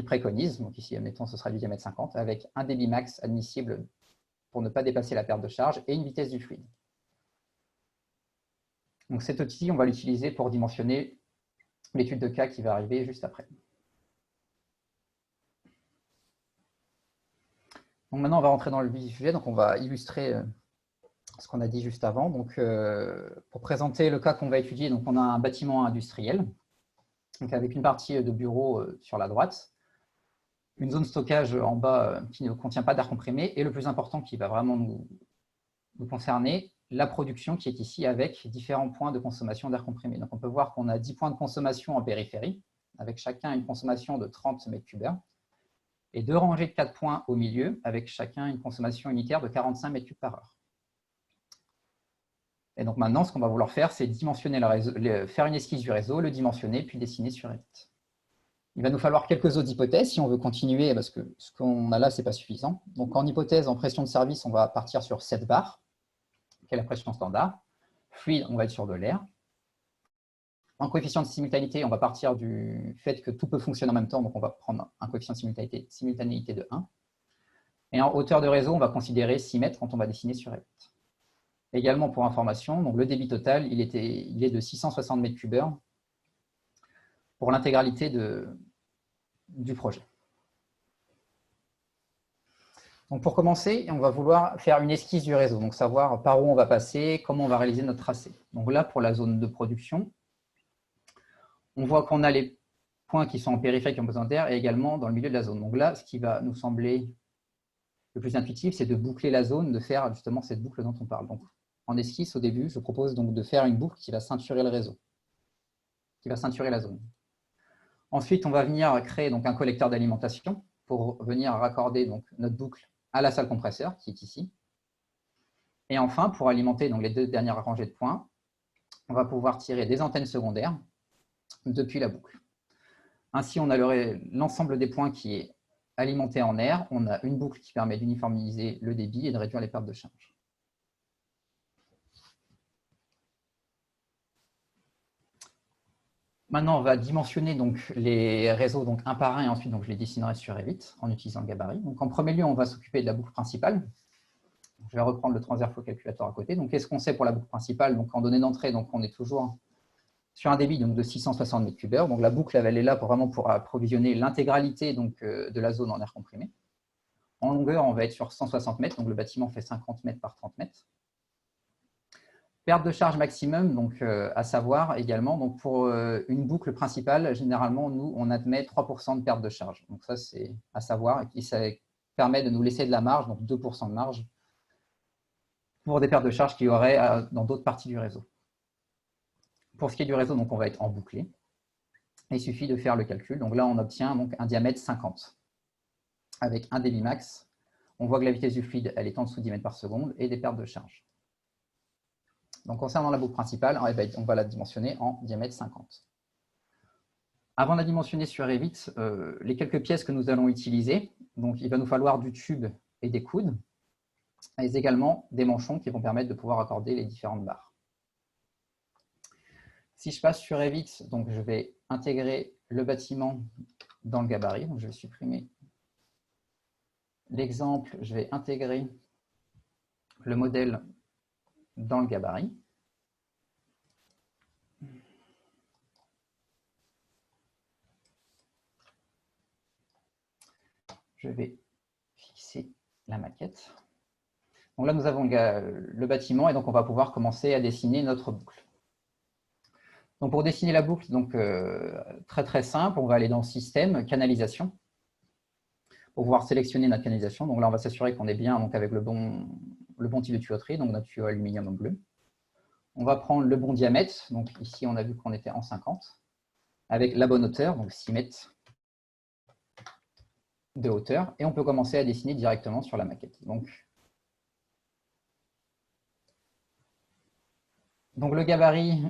préconise. Donc ici, admettons, ce sera du diamètre 50 avec un débit max admissible pour ne pas dépasser la perte de charge et une vitesse du fluide. Donc cet outil, on va l'utiliser pour dimensionner l'étude de cas qui va arriver juste après. Donc maintenant, on va rentrer dans le vif du sujet. Donc on va illustrer ce qu'on a dit juste avant. Donc, pour présenter le cas qu'on va étudier, donc on a un bâtiment industriel donc avec une partie de bureau sur la droite, une zone stockage en bas qui ne contient pas d'air comprimé et le plus important qui va vraiment nous concerner, la production qui est ici avec différents points de consommation d'air comprimé. Donc, on peut voir qu'on a 10 points de consommation en périphérie avec chacun une consommation de 30 m3 et 2 rangées de 4 points au milieu avec chacun une consommation unitaire de 45 m3 par heure. Et donc maintenant, ce qu'on va vouloir faire, c'est dimensionner le réseau, faire une esquisse du réseau, le dimensionner, puis dessiner sur Revit. Il va nous falloir quelques autres hypothèses si on veut continuer, parce que ce qu'on a là, ce n'est pas suffisant. Donc en hypothèse, en pression de service, on va partir sur 7 bars, qui est la pression standard. Fluide, on va être sur de l'air. En coefficient de simultanéité, on va partir du fait que tout peut fonctionner en même temps, donc on va prendre un coefficient de simultanéité de 1. Et en hauteur de réseau, on va considérer 6 mètres quand on va dessiner sur Revit. Également pour information, donc le débit total, il est de 660 m3 pour l'intégralité du projet. Donc pour commencer, on va vouloir faire une esquisse du réseau, donc savoir par où on va passer, comment on va réaliser notre tracé. Donc là, pour la zone de production, on voit qu'on a les points qui sont en périphérie qui ont besoin d'air et également dans le milieu de la zone. Donc là, ce qui va nous sembler le plus intuitif, c'est de boucler la zone, de faire justement cette boucle dont on parle. Donc, en esquisse, au début, je propose donc de faire une boucle qui va ceinturer le réseau, qui va ceinturer la zone. Ensuite, on va venir créer donc un collecteur d'alimentation pour venir raccorder donc notre boucle à la salle compresseur qui est ici. Et enfin, pour alimenter donc les 2 dernières rangées de points, on va pouvoir tirer des antennes secondaires depuis la boucle. Ainsi, on a l'ensemble des points qui est alimentée en air, on a une boucle qui permet d'uniformiser le débit et de réduire les pertes de charge. Maintenant, on va dimensionner donc, les réseaux donc, un par un et ensuite donc, je les dessinerai sur Revit en utilisant le gabarit. Donc, en premier lieu, on va s'occuper de la boucle principale. Je vais reprendre le transverse flow calculator à côté. Donc, qu'est-ce qu'on sait pour la boucle principale? Donc, en données d'entrée, on est toujours sur un débit donc, de 660 m3. Donc, la boucle elle est là vraiment pour approvisionner l'intégralité de la zone en air comprimé. En longueur, on va être sur 160 mètres. Donc, le bâtiment fait 50 mètres par 30 mètres. Perte de charge maximum, donc à savoir également, donc pour une boucle principale, généralement, nous, on admet 3% de perte de charge. Donc ça, c'est à savoir, et ça permet de nous laisser de la marge, donc 2% de marge, pour des pertes de charge qu'il y aurait dans d'autres parties du réseau. Pour ce qui est du réseau, donc on va être en bouclé. Il suffit de faire le calcul. Donc là, on obtient donc un diamètre 50. Avec un débit max, on voit que la vitesse du fluide, elle est en dessous de 10 mètres par seconde et des pertes de charge. Donc, concernant la boucle principale, on va la dimensionner en diamètre 50. Avant de la dimensionner sur Revit, les quelques pièces que nous allons utiliser, donc il va nous falloir du tube et des coudes, et également des manchons qui vont permettre de pouvoir accorder les différentes barres. Si je passe sur Revit, donc je vais intégrer le bâtiment dans le gabarit. Donc je vais supprimer l'exemple, je vais intégrer le modèle dans le gabarit. Je vais fixer la maquette. Donc là, nous avons le bâtiment et donc on va pouvoir commencer à dessiner notre boucle. Donc pour dessiner la boucle, donc, très simple, on va aller dans Système, Canalisation, pour pouvoir sélectionner notre canalisation. Donc là, on va s'assurer qu'on est bien donc, avec le bon type de tuyauterie, donc notre tuyau aluminium bleu. On va prendre le bon diamètre, donc ici on a vu qu'on était en 50, avec la bonne hauteur, donc 6 mètres de hauteur, et on peut commencer à dessiner directement sur la maquette. Donc le gabarit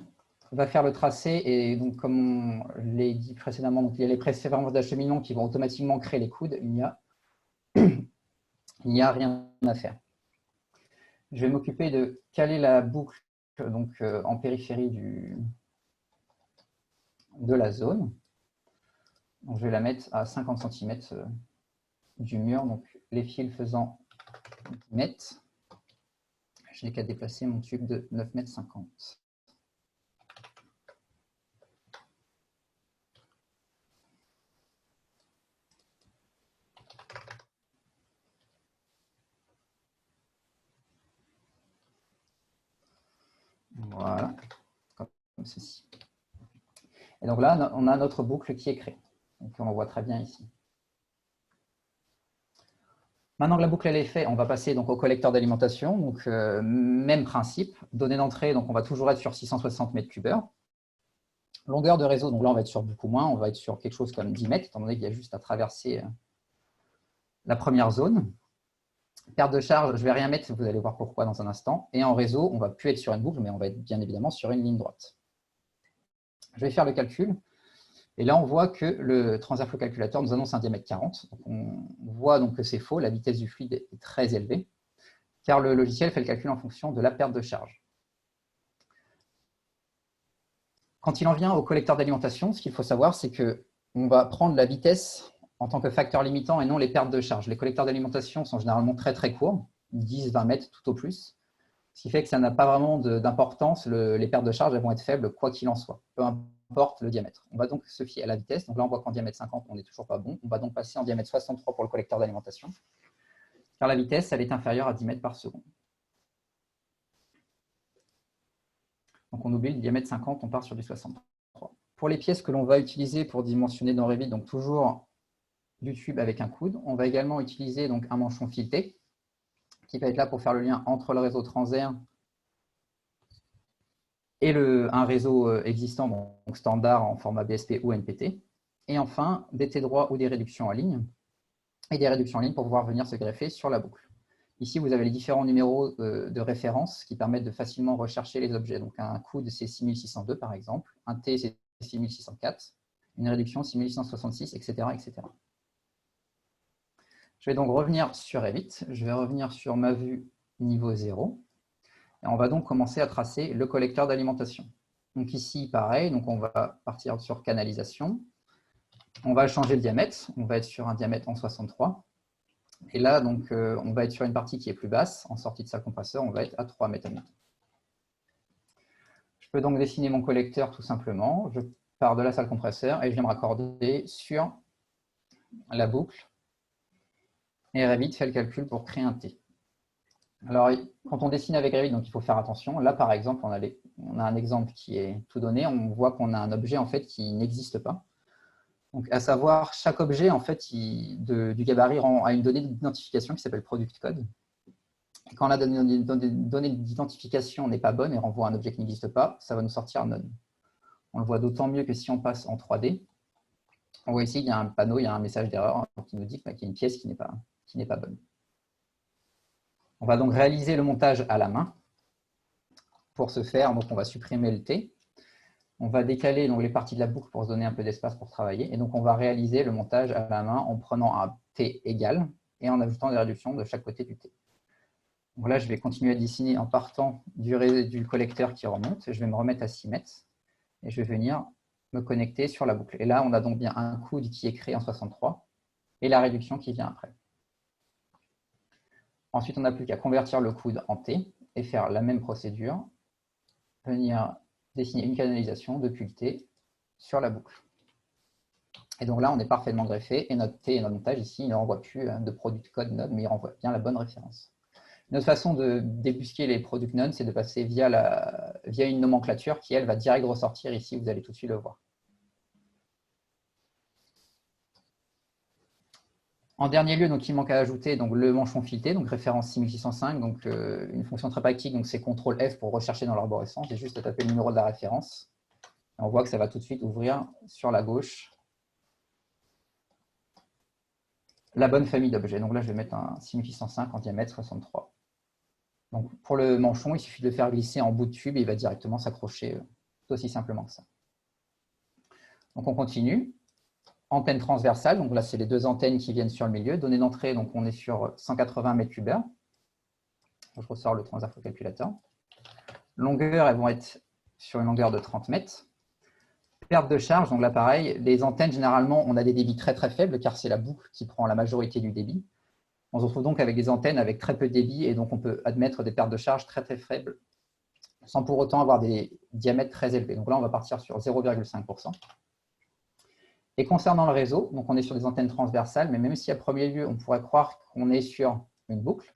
va faire le tracé, et donc comme on l'a dit précédemment, donc il y a les préférences d'acheminement qui vont automatiquement créer les coudes, il n'y a rien à faire. Je vais m'occuper de caler la boucle donc, en périphérie de la zone. Donc, je vais la mettre à 50 cm du mur, donc les fils faisant 10 mètres. Je n'ai qu'à déplacer mon tube de 9,50 m. Voilà, comme ceci. Et donc là, on a notre boucle qui est créée. Donc on voit très bien ici. Maintenant que la boucle elle est faite, on va passer donc au collecteur d'alimentation. Donc même principe, données d'entrée, donc on va toujours être sur 660 m3. Longueur de réseau, donc là on va être sur beaucoup moins, on va être sur quelque chose comme 10 mètres, étant donné qu'il y a juste à traverser la première zone. Perte de charge, je ne vais rien mettre, vous allez voir pourquoi dans un instant. Et en réseau, on ne va plus être sur une boucle, mais on va être bien évidemment sur une ligne droite. Je vais faire le calcul. Et là, on voit que le transverse flow calculator nous annonce un diamètre 40. Donc on voit donc que c'est faux, la vitesse du fluide est très élevée, car le logiciel fait le calcul en fonction de la perte de charge. Quand il en vient au collecteur d'alimentation, ce qu'il faut savoir, c'est qu'on va prendre la vitesse en tant que facteur limitant et non les pertes de charge. Les collecteurs d'alimentation sont généralement très courts, 10-20 mètres tout au plus, ce qui fait que ça n'a pas vraiment d'importance. Les pertes de charge elles vont être faibles quoi qu'il en soit, peu importe le diamètre. On va donc se fier à la vitesse. Donc là, on voit qu'en diamètre 50, on n'est toujours pas bon. On va donc passer en diamètre 63 pour le collecteur d'alimentation, car la vitesse elle est inférieure à 10 mètres par seconde. Donc on oublie le diamètre 50, on part sur du 63. Pour les pièces que l'on va utiliser pour dimensionner dans Revit, donc toujours du tube avec un coude. On va également utiliser donc un manchon fileté qui va être là pour faire le lien entre le réseau Transair et un réseau existant, donc standard en format BSP ou NPT. Et enfin, des T-droits ou des réductions en ligne. Et des réductions en ligne pour pouvoir venir se greffer sur la boucle. Ici, vous avez les différents numéros de référence qui permettent de facilement rechercher les objets. Donc un coude, c'est 6602 par exemple. Un T, c'est 6604. Une réduction, 6866, etc., etc. Je vais donc revenir sur Revit. Je vais revenir sur ma vue niveau 0. Et on va donc commencer à tracer le collecteur d'alimentation. Donc ici, pareil, donc on va partir sur canalisation. On va changer le diamètre. On va être sur un diamètre en 63. Et là, donc, on va être sur une partie qui est plus basse. En sortie de salle compresseur, on va être à 3 mètres. Je peux donc dessiner mon collecteur tout simplement. Je pars de la salle compresseur et je viens me raccorder sur la boucle. Et Revit fait le calcul pour créer un T. Alors, quand on dessine avec Revit, donc il faut faire attention. Là, par exemple, on a un exemple qui est tout donné. On voit qu'on a un objet en fait, qui n'existe pas. Donc, à savoir, chaque objet en fait, du gabarit a une donnée d'identification qui s'appelle product code. Et quand la donnée d'identification n'est pas bonne et renvoie un objet qui n'existe pas, ça va nous sortir none. On le voit d'autant mieux que si on passe en 3D, on voit ici qu'il y a un panneau, il y a un message d'erreur qui nous dit qu'il y a une pièce qui n'est pas bonne. On va donc réaliser le montage à la main. Pour ce faire, donc on va supprimer le T. On va décaler donc les parties de la boucle pour se donner un peu d'espace pour travailler. Et donc, on va réaliser le montage à la main en prenant un T égal et en ajoutant des réductions de chaque côté du T. Donc là, je vais continuer à dessiner en partant du collecteur qui remonte. Je vais me remettre à 6 mètres et je vais venir me connecter sur la boucle. Et là, on a donc bien un coude qui est créé en 63 et la réduction qui vient après. Ensuite, on n'a plus qu'à convertir le coude en T et faire la même procédure, venir dessiner une canalisation depuis le T sur la boucle. Et donc là, on est parfaitement greffé et notre T et notre montage ici, il ne renvoie plus de product code node, mais il renvoie bien la bonne référence. Une autre façon de débusquer les product nodes, c'est de passer via une nomenclature qui, elle, va direct ressortir ici, vous allez tout de suite le voir. En dernier lieu, donc, il manque à ajouter donc, le manchon fileté, donc référence 6605, donc une fonction très pratique, donc c'est CTRL F pour rechercher dans l'arborescence, c'est juste à taper le numéro de la référence. Et on voit que ça va tout de suite ouvrir sur la gauche la bonne famille d'objets. Donc là, je vais mettre un 6605 en diamètre 63. Donc pour le manchon, il suffit de le faire glisser en bout de tube et il va directement s'accrocher, tout aussi simplement que ça. Donc on continue. Antenne transversale, donc là c'est les deux antennes qui viennent sur le milieu. Donnée d'entrée, donc on est sur 180 mètres cubes. Je ressors le transfo calculateur. Longueur, elles vont être sur une longueur de 30 mètres. Perte de charge, donc là pareil, les antennes généralement on a des débits très très faibles car c'est la boucle qui prend la majorité du débit. On se retrouve donc avec des antennes avec très peu de débit et donc on peut admettre des pertes de charge très très faibles sans pour autant avoir des diamètres très élevés. Donc là on va partir sur 0,5%. Et concernant le réseau, donc on est sur des antennes transversales, mais même si à premier lieu, on pourrait croire qu'on est sur une boucle,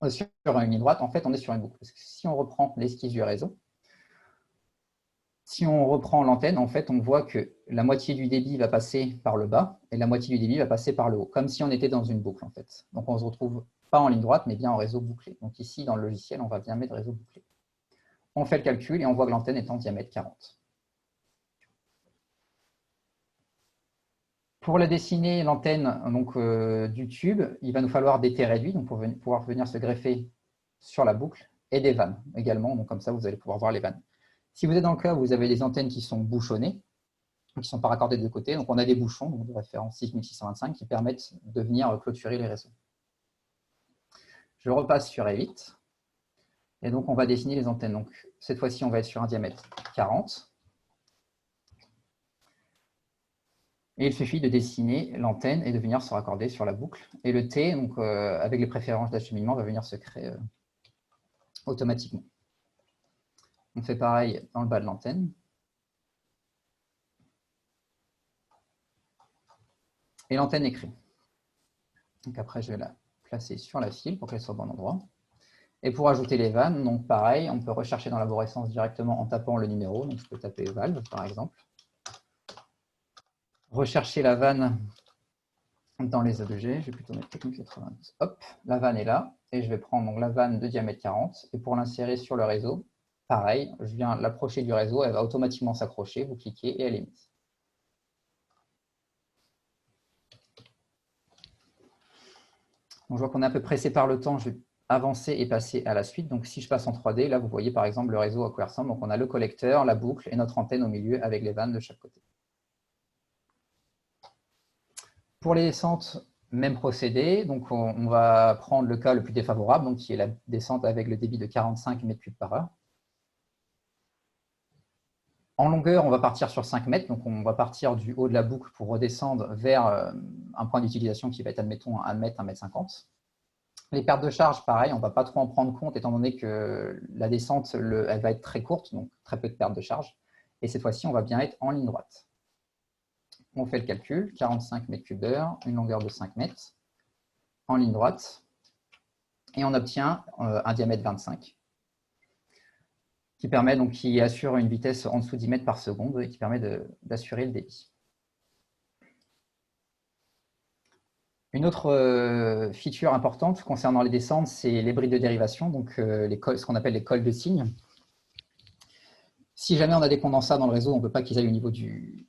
sur une ligne droite, en fait, on est sur une boucle. Parce que si on reprend l'esquisse du réseau, si on reprend l'antenne, en fait, on voit que la moitié du débit va passer par le bas et la moitié du débit va passer par le haut, comme si on était dans une boucle, en fait. Donc, on ne se retrouve pas en ligne droite, mais bien en réseau bouclé. Donc ici, dans le logiciel, on va bien mettre réseau bouclé. On fait le calcul et on voit que l'antenne est en diamètre 40. Pour la dessiner, l'antenne du tube, il va nous falloir des T réduits donc pour pouvoir venir se greffer sur la boucle et des vannes également. Donc comme ça, vous allez pouvoir voir les vannes. Si vous êtes dans le cas où vous avez des antennes qui sont bouchonnées, qui ne sont pas raccordées de deux côtés, donc on a des bouchons donc de référence 6625 qui permettent de venir clôturer les réseaux. Je repasse sur Revit et donc on va dessiner les antennes. Donc cette fois-ci, on va être sur un diamètre 40. Et il suffit de dessiner l'antenne et de venir se raccorder sur la boucle. Et le T, donc, avec les préférences d'acheminement, va venir se créer automatiquement. On fait pareil dans le bas de l'antenne. Et l'antenne est créée. Donc après, je vais la placer sur la file pour qu'elle soit au bon endroit. Et pour ajouter les vannes, donc pareil, on peut rechercher dans l'arborescence directement en tapant le numéro. Donc je peux taper valve, par exemple. Rechercher la vanne dans les objets, je vais plutôt mettre technique 92. Hop, la vanne est là, et je vais prendre donc la vanne de diamètre 40, et pour l'insérer sur le réseau, pareil, je viens l'approcher du réseau, elle va automatiquement s'accrocher, vous cliquez et elle est mise. Donc, je vois qu'on est un peu pressé par le temps, je vais avancer et passer à la suite. Donc si je passe en 3D, là vous voyez par exemple le réseau à quoi il ressemble. Donc on a le collecteur, la boucle et notre antenne au milieu avec les vannes de chaque côté. Pour les descentes, même procédé. Donc, on va prendre le cas le plus défavorable, donc, qui est la descente avec le débit de 45 mètres cubes par heure. En longueur, on va partir sur 5 mètres. Donc, on va partir du haut de la boucle pour redescendre vers un point d'utilisation qui va être, admettons, 1 mètre, 1 mètre 50. Les pertes de charge, pareil, on ne va pas trop en prendre compte, étant donné que la descente, elle va être très courte, donc très peu de pertes de charge. Et cette fois-ci, on va bien être en ligne droite. On fait le calcul, 45 mètres cubes d'heure, une longueur de 5 mètres, en ligne droite, et on obtient un diamètre 25, qui assure une vitesse en dessous de 10 mètres par seconde et qui permet d'assurer le débit. Une autre feature importante concernant les descentes, c'est les brides de dérivation, donc ce qu'on appelle les cols de cygne. Si jamais on a des condensats dans le réseau, on ne veut pas qu'ils aillent au niveau du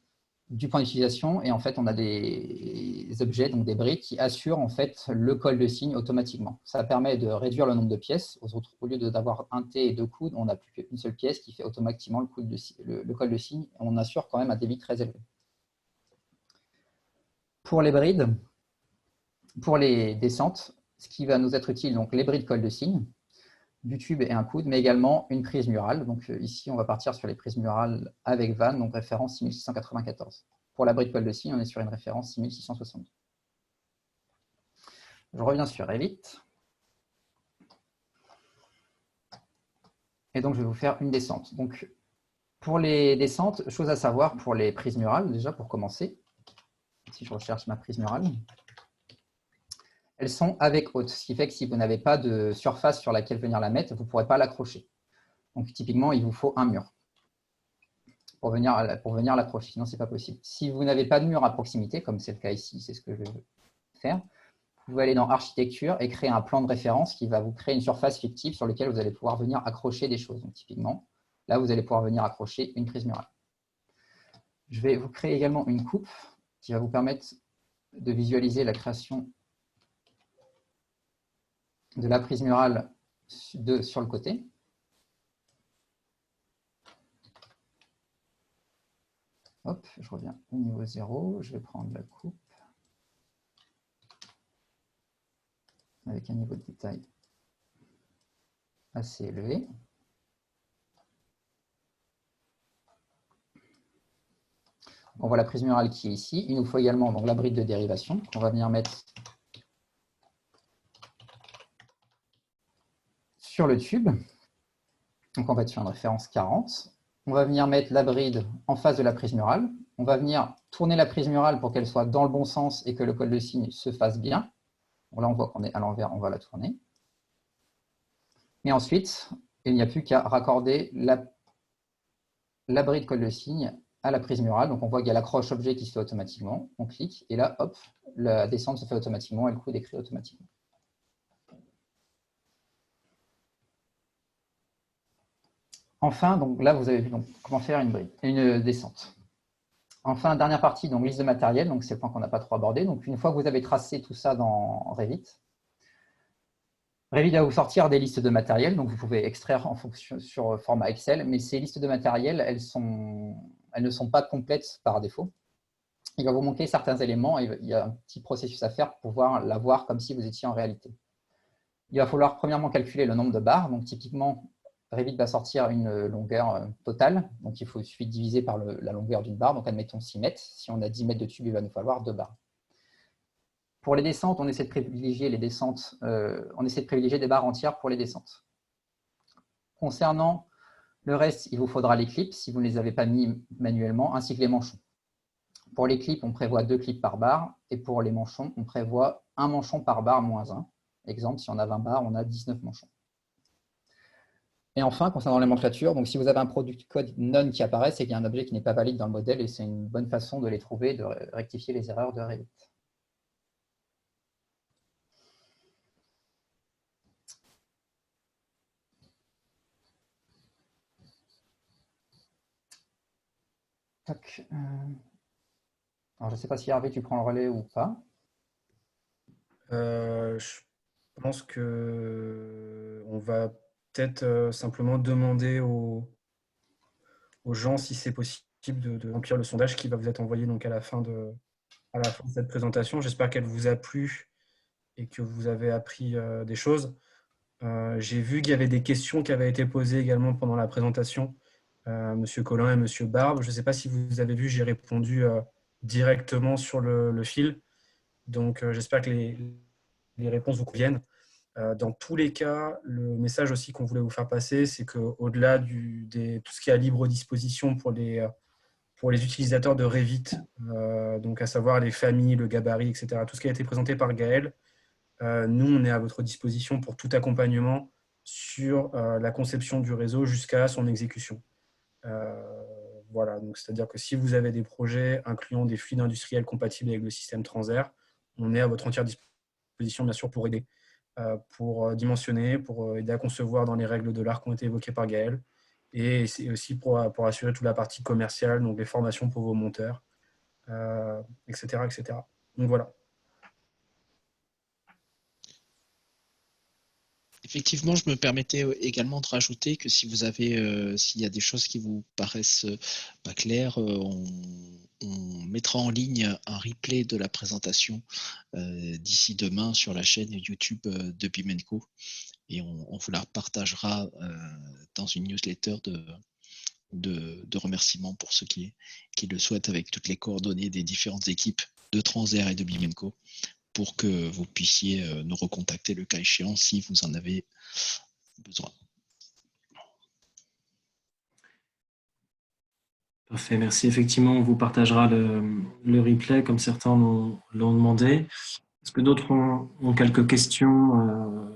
point d'utilisation, et en fait, on a des objets, donc des briques, qui assurent en fait le col de cygne automatiquement. Ça permet de réduire le nombre de pièces. Au lieu d'avoir un T et deux coudes, on n'a plus qu'une seule pièce qui fait automatiquement le col de cygne, et on assure quand même un débit très élevé. Pour les brides, pour les descentes, ce qui va nous être utile, donc les brides col de cygne, du tube et un coude, mais également une prise murale. Donc ici, on va partir sur les prises murales avec vanne, donc référence 6694. Pour la bride col de cygne, on est sur une référence 6662. Je reviens sur Revit. Et donc, je vais vous faire une descente. Donc, pour les descentes, chose à savoir pour les prises murales, déjà pour commencer. Si je recherche ma prise murale, elles sont avec haute, ce qui fait que si vous n'avez pas de surface sur laquelle venir la mettre, vous ne pourrez pas l'accrocher. Donc, typiquement, il vous faut un mur pour venir l'accrocher, sinon, ce n'est pas possible. Si vous n'avez pas de mur à proximité, comme c'est le cas ici, c'est ce que je vais faire, vous pouvez aller dans Architecture et créer un plan de référence qui va vous créer une surface fictive sur laquelle vous allez pouvoir venir accrocher des choses. Donc, typiquement, là, vous allez pouvoir venir accrocher une prise murale. Je vais vous créer également une coupe qui va vous permettre de visualiser la création de la prise murale sur le côté. Hop, je reviens au niveau 0. Je vais prendre la coupe avec un niveau de détail assez élevé. On voit la prise murale qui est ici. Il nous faut également donc, la bride de dérivation qu'on va venir mettre sur le tube. Donc on va être sur une référence 40. On va venir mettre la bride en face de la prise murale. On va venir tourner la prise murale pour qu'elle soit dans le bon sens et que le col de cygne se fasse bien. Bon, là, on voit qu'on est à l'envers, on va la tourner. Et ensuite, il n'y a plus qu'à raccorder la bride col de cygne à la prise murale. Donc on voit qu'il y a l'accroche objet qui se fait automatiquement. On clique et là, hop, la descente se fait automatiquement et le coude est créé automatiquement. Enfin, donc là, vous avez vu donc, comment faire une descente. Enfin, dernière partie, donc liste de matériel. Donc c'est le point qu'on n'a pas trop abordé. Donc une fois que vous avez tracé tout ça dans Revit, Revit va vous sortir des listes de matériel. Donc vous pouvez extraire en fonction sur format Excel, mais ces listes de matériel, elles ne sont pas complètes par défaut. Il va vous manquer certains éléments et il y a un petit processus à faire pour pouvoir la voir comme si vous étiez en réalité. Il va falloir premièrement calculer le nombre de barres. Donc typiquement, Revit va sortir une longueur totale. Donc il suffit de diviser par la longueur d'une barre. Donc admettons 6 mètres. Si on a 10 mètres de tube, il va nous falloir 2 barres. Pour les descentes, on essaie de privilégier des barres entières pour les descentes. Concernant le reste, il vous faudra les clips si vous ne les avez pas mis manuellement, ainsi que les manchons. Pour les clips, on prévoit 2 clips par barre, et pour les manchons, on prévoit un manchon par barre moins 1. Exemple, si on a 20 barres, on a 19 manchons. Et enfin, concernant les nomenclatures, donc si vous avez un product code none qui apparaît, c'est qu'il y a un objet qui n'est pas valide dans le modèle, et c'est une bonne façon de les trouver, de rectifier les erreurs de Revit. Alors, je ne sais pas si Hervé, tu prends le relais ou pas. Je pense qu'on va peut-être simplement demander aux gens si c'est possible de remplir le sondage qui va vous être envoyé donc à la fin de à la fin de cette présentation. J'espère qu'elle vous a plu et que vous avez appris des choses. J'ai vu qu'il y avait des questions qui avaient été posées également pendant la présentation. Monsieur Collin et Monsieur Barbe, je ne sais pas si vous avez vu, j'ai répondu directement sur le fil. Donc, j'espère que les réponses vous conviennent. Dans tous les cas, le message aussi qu'on voulait vous faire passer, c'est qu'au-delà tout ce qui est à libre disposition pour les utilisateurs de Revit, donc à savoir les familles, le gabarit, etc., tout ce qui a été présenté par Gaël, nous, on est à votre disposition pour tout accompagnement sur la conception du réseau jusqu'à son exécution. Voilà, donc c'est-à-dire que si vous avez des projets incluant des fluides industriels compatibles avec le système Transair, on est à votre entière disposition, bien sûr, pour aider, pour dimensionner, pour aider à concevoir dans les règles de l'art qui ont été évoquées par Gaël, et c'est aussi pour assurer toute la partie commerciale, donc les formations pour vos monteurs, etc., etc. Donc voilà. Effectivement, je me permettais également de rajouter que si vous avez, s'il y a des choses qui vous paraissent pas claires, on mettra en ligne un replay de la présentation d'ici demain sur la chaîne YouTube de Bimenco et on vous la partagera dans une newsletter de remerciements pour ceux qui le souhaitent, avec toutes les coordonnées des différentes équipes de Transair et de Bimenco, pour que vous puissiez nous recontacter le cas échéant si vous en avez besoin. Parfait, merci. Effectivement, on vous partagera le replay comme certains l'ont demandé. Est-ce que d'autres ont quelques questions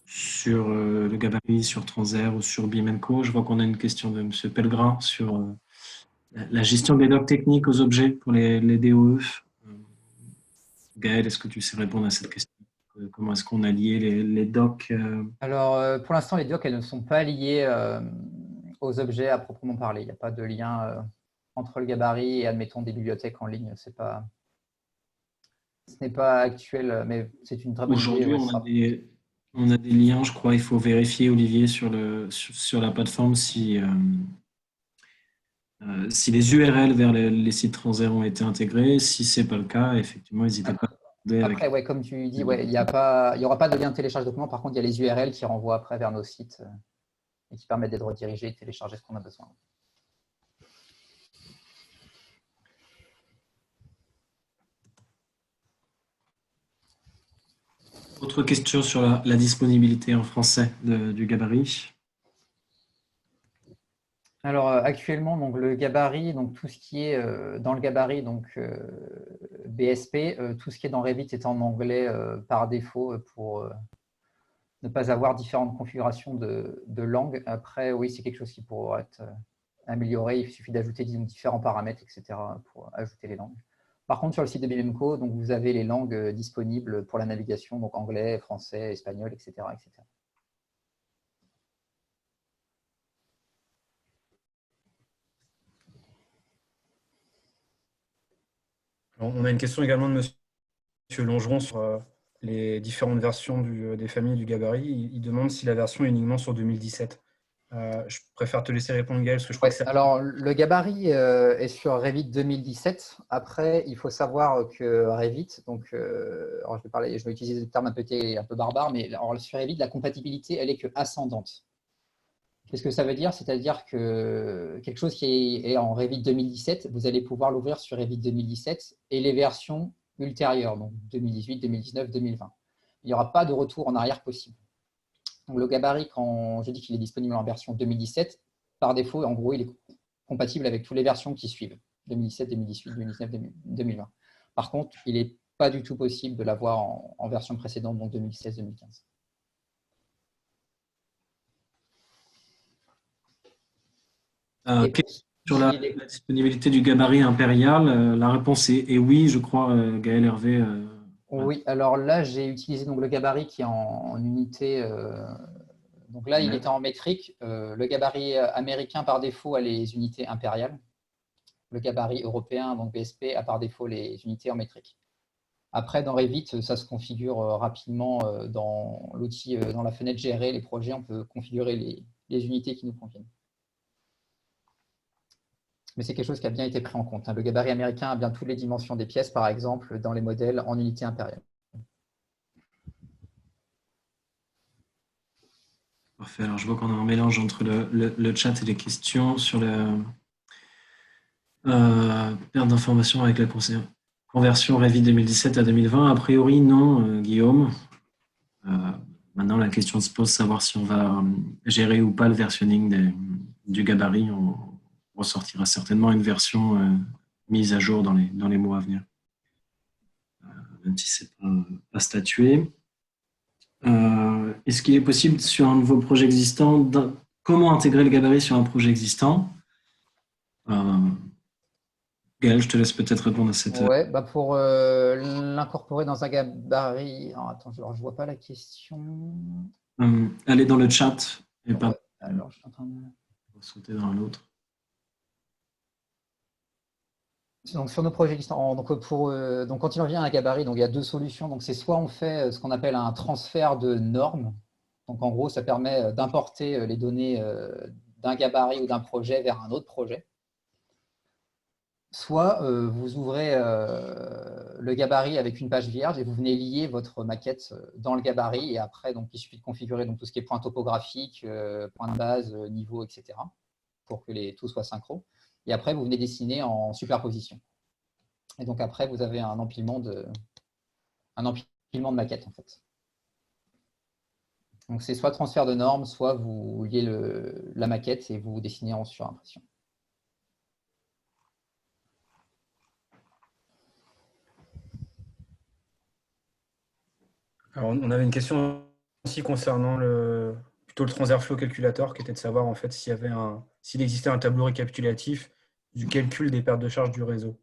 sur le gabarit, sur Transair ou sur Bimenco? Je vois qu'on a une question de M. Pellegrin sur la gestion des docs techniques aux objets pour les DOE. Gaël, est-ce que tu sais répondre à cette question? Comment est-ce qu'on a lié les docs? Alors, pour l'instant, les docs, elles ne sont pas liées aux objets à proprement parler. Il n'y a pas de lien entre le gabarit et, admettons, des bibliothèques en ligne. Ce n'est pas actuel, mais c'est une très bonne idée. Aujourd'hui, on a des liens, je crois. Il faut vérifier, Olivier, sur la plateforme si les URL vers les sites Transair ont été intégrés. Si ce n'est pas le cas, effectivement, n'hésitez pas à demander. Après, ouais, comme tu dis, ouais, il n'y aura pas de lien de télécharge document. Par contre, il y a les URL qui renvoient après vers nos sites et qui permettent d'être redirigés et de télécharger ce qu'on a besoin. Autre question sur la disponibilité en français du gabarit. Alors actuellement, donc, le gabarit, donc tout ce qui est dans le gabarit, donc BSP, tout ce qui est dans Revit est en anglais par défaut pour ne pas avoir différentes configurations de langue. Après, oui, c'est quelque chose qui pourrait être amélioré. Il suffit d'ajouter différents paramètres, etc. pour ajouter les langues. Par contre, sur le site de Bimenco, donc vous avez les langues disponibles pour la navigation, donc anglais, français, espagnol, etc., etc. On a une question également de Monsieur Longeron sur les différentes versions des familles du gabarit. Il demande si la version est uniquement sur 2017. Je préfère te laisser répondre, Gaël, parce que je crois que c'est... Alors, le gabarit est sur Revit 2017. Après, il faut savoir que Revit, donc, alors je vais utiliser des termes un peu barbares, mais alors, sur Revit, la compatibilité, elle est que ascendante. Qu'est-ce que ça veut dire? C'est-à-dire que quelque chose qui est en Revit 2017, vous allez pouvoir l'ouvrir sur Revit 2017 et les versions ultérieures, donc 2018, 2019, 2020. Il n'y aura pas de retour en arrière possible. Donc, le gabarit, quand je dis qu'il est disponible en version 2017, par défaut, en gros, il est compatible avec toutes les versions qui suivent, 2017, 2018, 2019, 2020. Par contre, il n'est pas du tout possible de l'avoir en version précédente, donc 2016, 2015. Sur la disponibilité du gabarit impérial, la réponse est oui, je crois, Gaël Hervé. Oui, alors là, j'ai utilisé donc, le gabarit qui est en unité. Donc là, il était en métrique. Le gabarit américain, par défaut, a les unités impériales. Le gabarit européen, donc BSP, a par défaut les unités en métrique. Après, dans Revit, ça se configure rapidement dans l'outil, dans la fenêtre gérer les projets. On peut configurer les unités qui nous conviennent. Mais c'est quelque chose qui a bien été pris en compte, hein. Le gabarit américain a bien toutes les dimensions des pièces, par exemple, dans les modèles en unité impériale. Parfait. Alors, je vois qu'on a un mélange entre le chat et les questions sur la perte d'informations avec la conversion Revit 2017 à 2020. A priori, non, Guillaume. Maintenant, la question se pose, savoir si on va gérer ou pas le versionning du gabarit. On ressortira certainement une version mise à jour dans les mois à venir, même si ce n'est pas statué. Est-ce qu'il est possible sur un de vos projets existants, comment intégrer le gabarit sur un projet existant? Gaël, je te laisse peut-être répondre à cette. Ouais, bah pour l'incorporer dans un gabarit. Alors, attends, je ne vois pas la question. Allez dans le chat et pas Ouais, alors, je suis en train de... sauter dans l'autre. Donc, sur nos projets existants, donc quand il en vient à un gabarit, donc il y a deux solutions. Donc, c'est soit on fait ce qu'on appelle un transfert de normes. Donc, en gros, ça permet d'importer les données d'un gabarit ou d'un projet vers un autre projet. Soit vous ouvrez le gabarit avec une page vierge et vous venez lier votre maquette dans le gabarit. Et après, donc, il suffit de configurer donc, tout ce qui est point topographique, point de base, niveau, etc. pour que tout soit synchro. Et après, vous venez dessiner en superposition. Et donc après, vous avez un empilement de maquettes, en fait. Donc c'est soit transfert de normes, soit vous liez la maquette et vous dessinez en surimpression. Alors, on avait une question aussi concernant plutôt le transfer flow calculator, qui était de savoir en fait s'il existait un tableau récapitulatif du calcul des pertes de charge du réseau.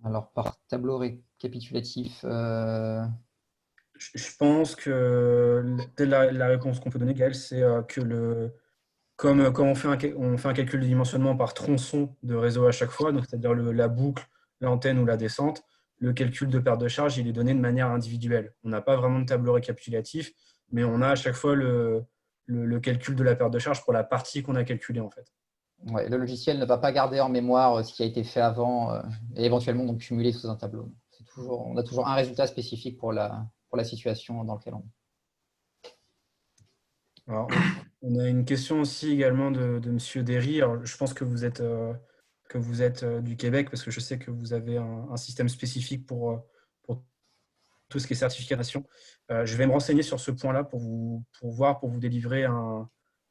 Alors par tableau récapitulatif, je pense que la réponse qu'on peut donner, Gaël, c'est que comme on fait un calcul de dimensionnement par tronçon de réseau à chaque fois, donc c'est-à-dire la boucle, l'antenne ou la descente, le calcul de perte de charge, il est donné de manière individuelle. On n'a pas vraiment de tableau récapitulatif, mais on a à chaque fois le calcul de la perte de charge pour la partie qu'on a calculée en fait. Ouais, le logiciel ne va pas garder en mémoire ce qui a été fait avant et éventuellement donc cumuler sous un tableau. On a toujours un résultat spécifique pour la situation dans laquelle on est. Alors, on a une question aussi également de Monsieur Derry. Alors, je pense que vous êtes du Québec parce que je sais que vous avez un système spécifique pour tout ce qui est certification. Je vais me renseigner sur ce point-là pour vous délivrer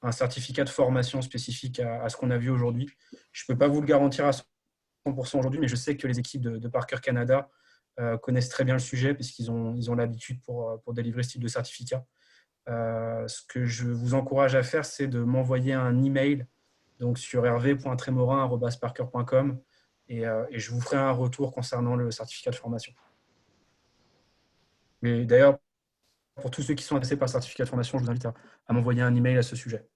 un certificat de formation spécifique à ce qu'on a vu aujourd'hui. Je ne peux pas vous le garantir à 100% aujourd'hui, mais je sais que les équipes de Parker Canada connaissent très bien le sujet puisqu'ils ont l'habitude pour délivrer ce type de certificat. Ce que je vous encourage à faire, c'est de m'envoyer un email donc sur hervé.trémorin@parker.com et je vous ferai un retour concernant le certificat de formation. Mais d'ailleurs, pour tous ceux qui sont intéressés par le certificat de formation, je vous invite à m'envoyer un email à ce sujet.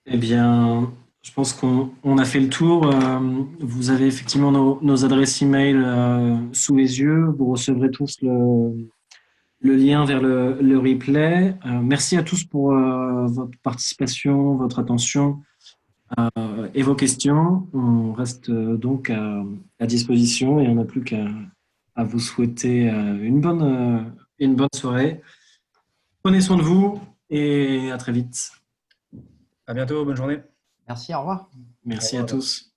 Eh bien, je pense qu'on a fait le tour. Vous avez effectivement nos adresses email sous les yeux. Vous recevrez tous le lien vers le replay. Merci à tous pour votre participation, votre attention et vos questions. On reste donc à disposition et on n'a plus qu'à vous souhaiter une bonne soirée. Prenez soin de vous et à très vite. À bientôt, bonne journée. Merci, au revoir. Merci à tous.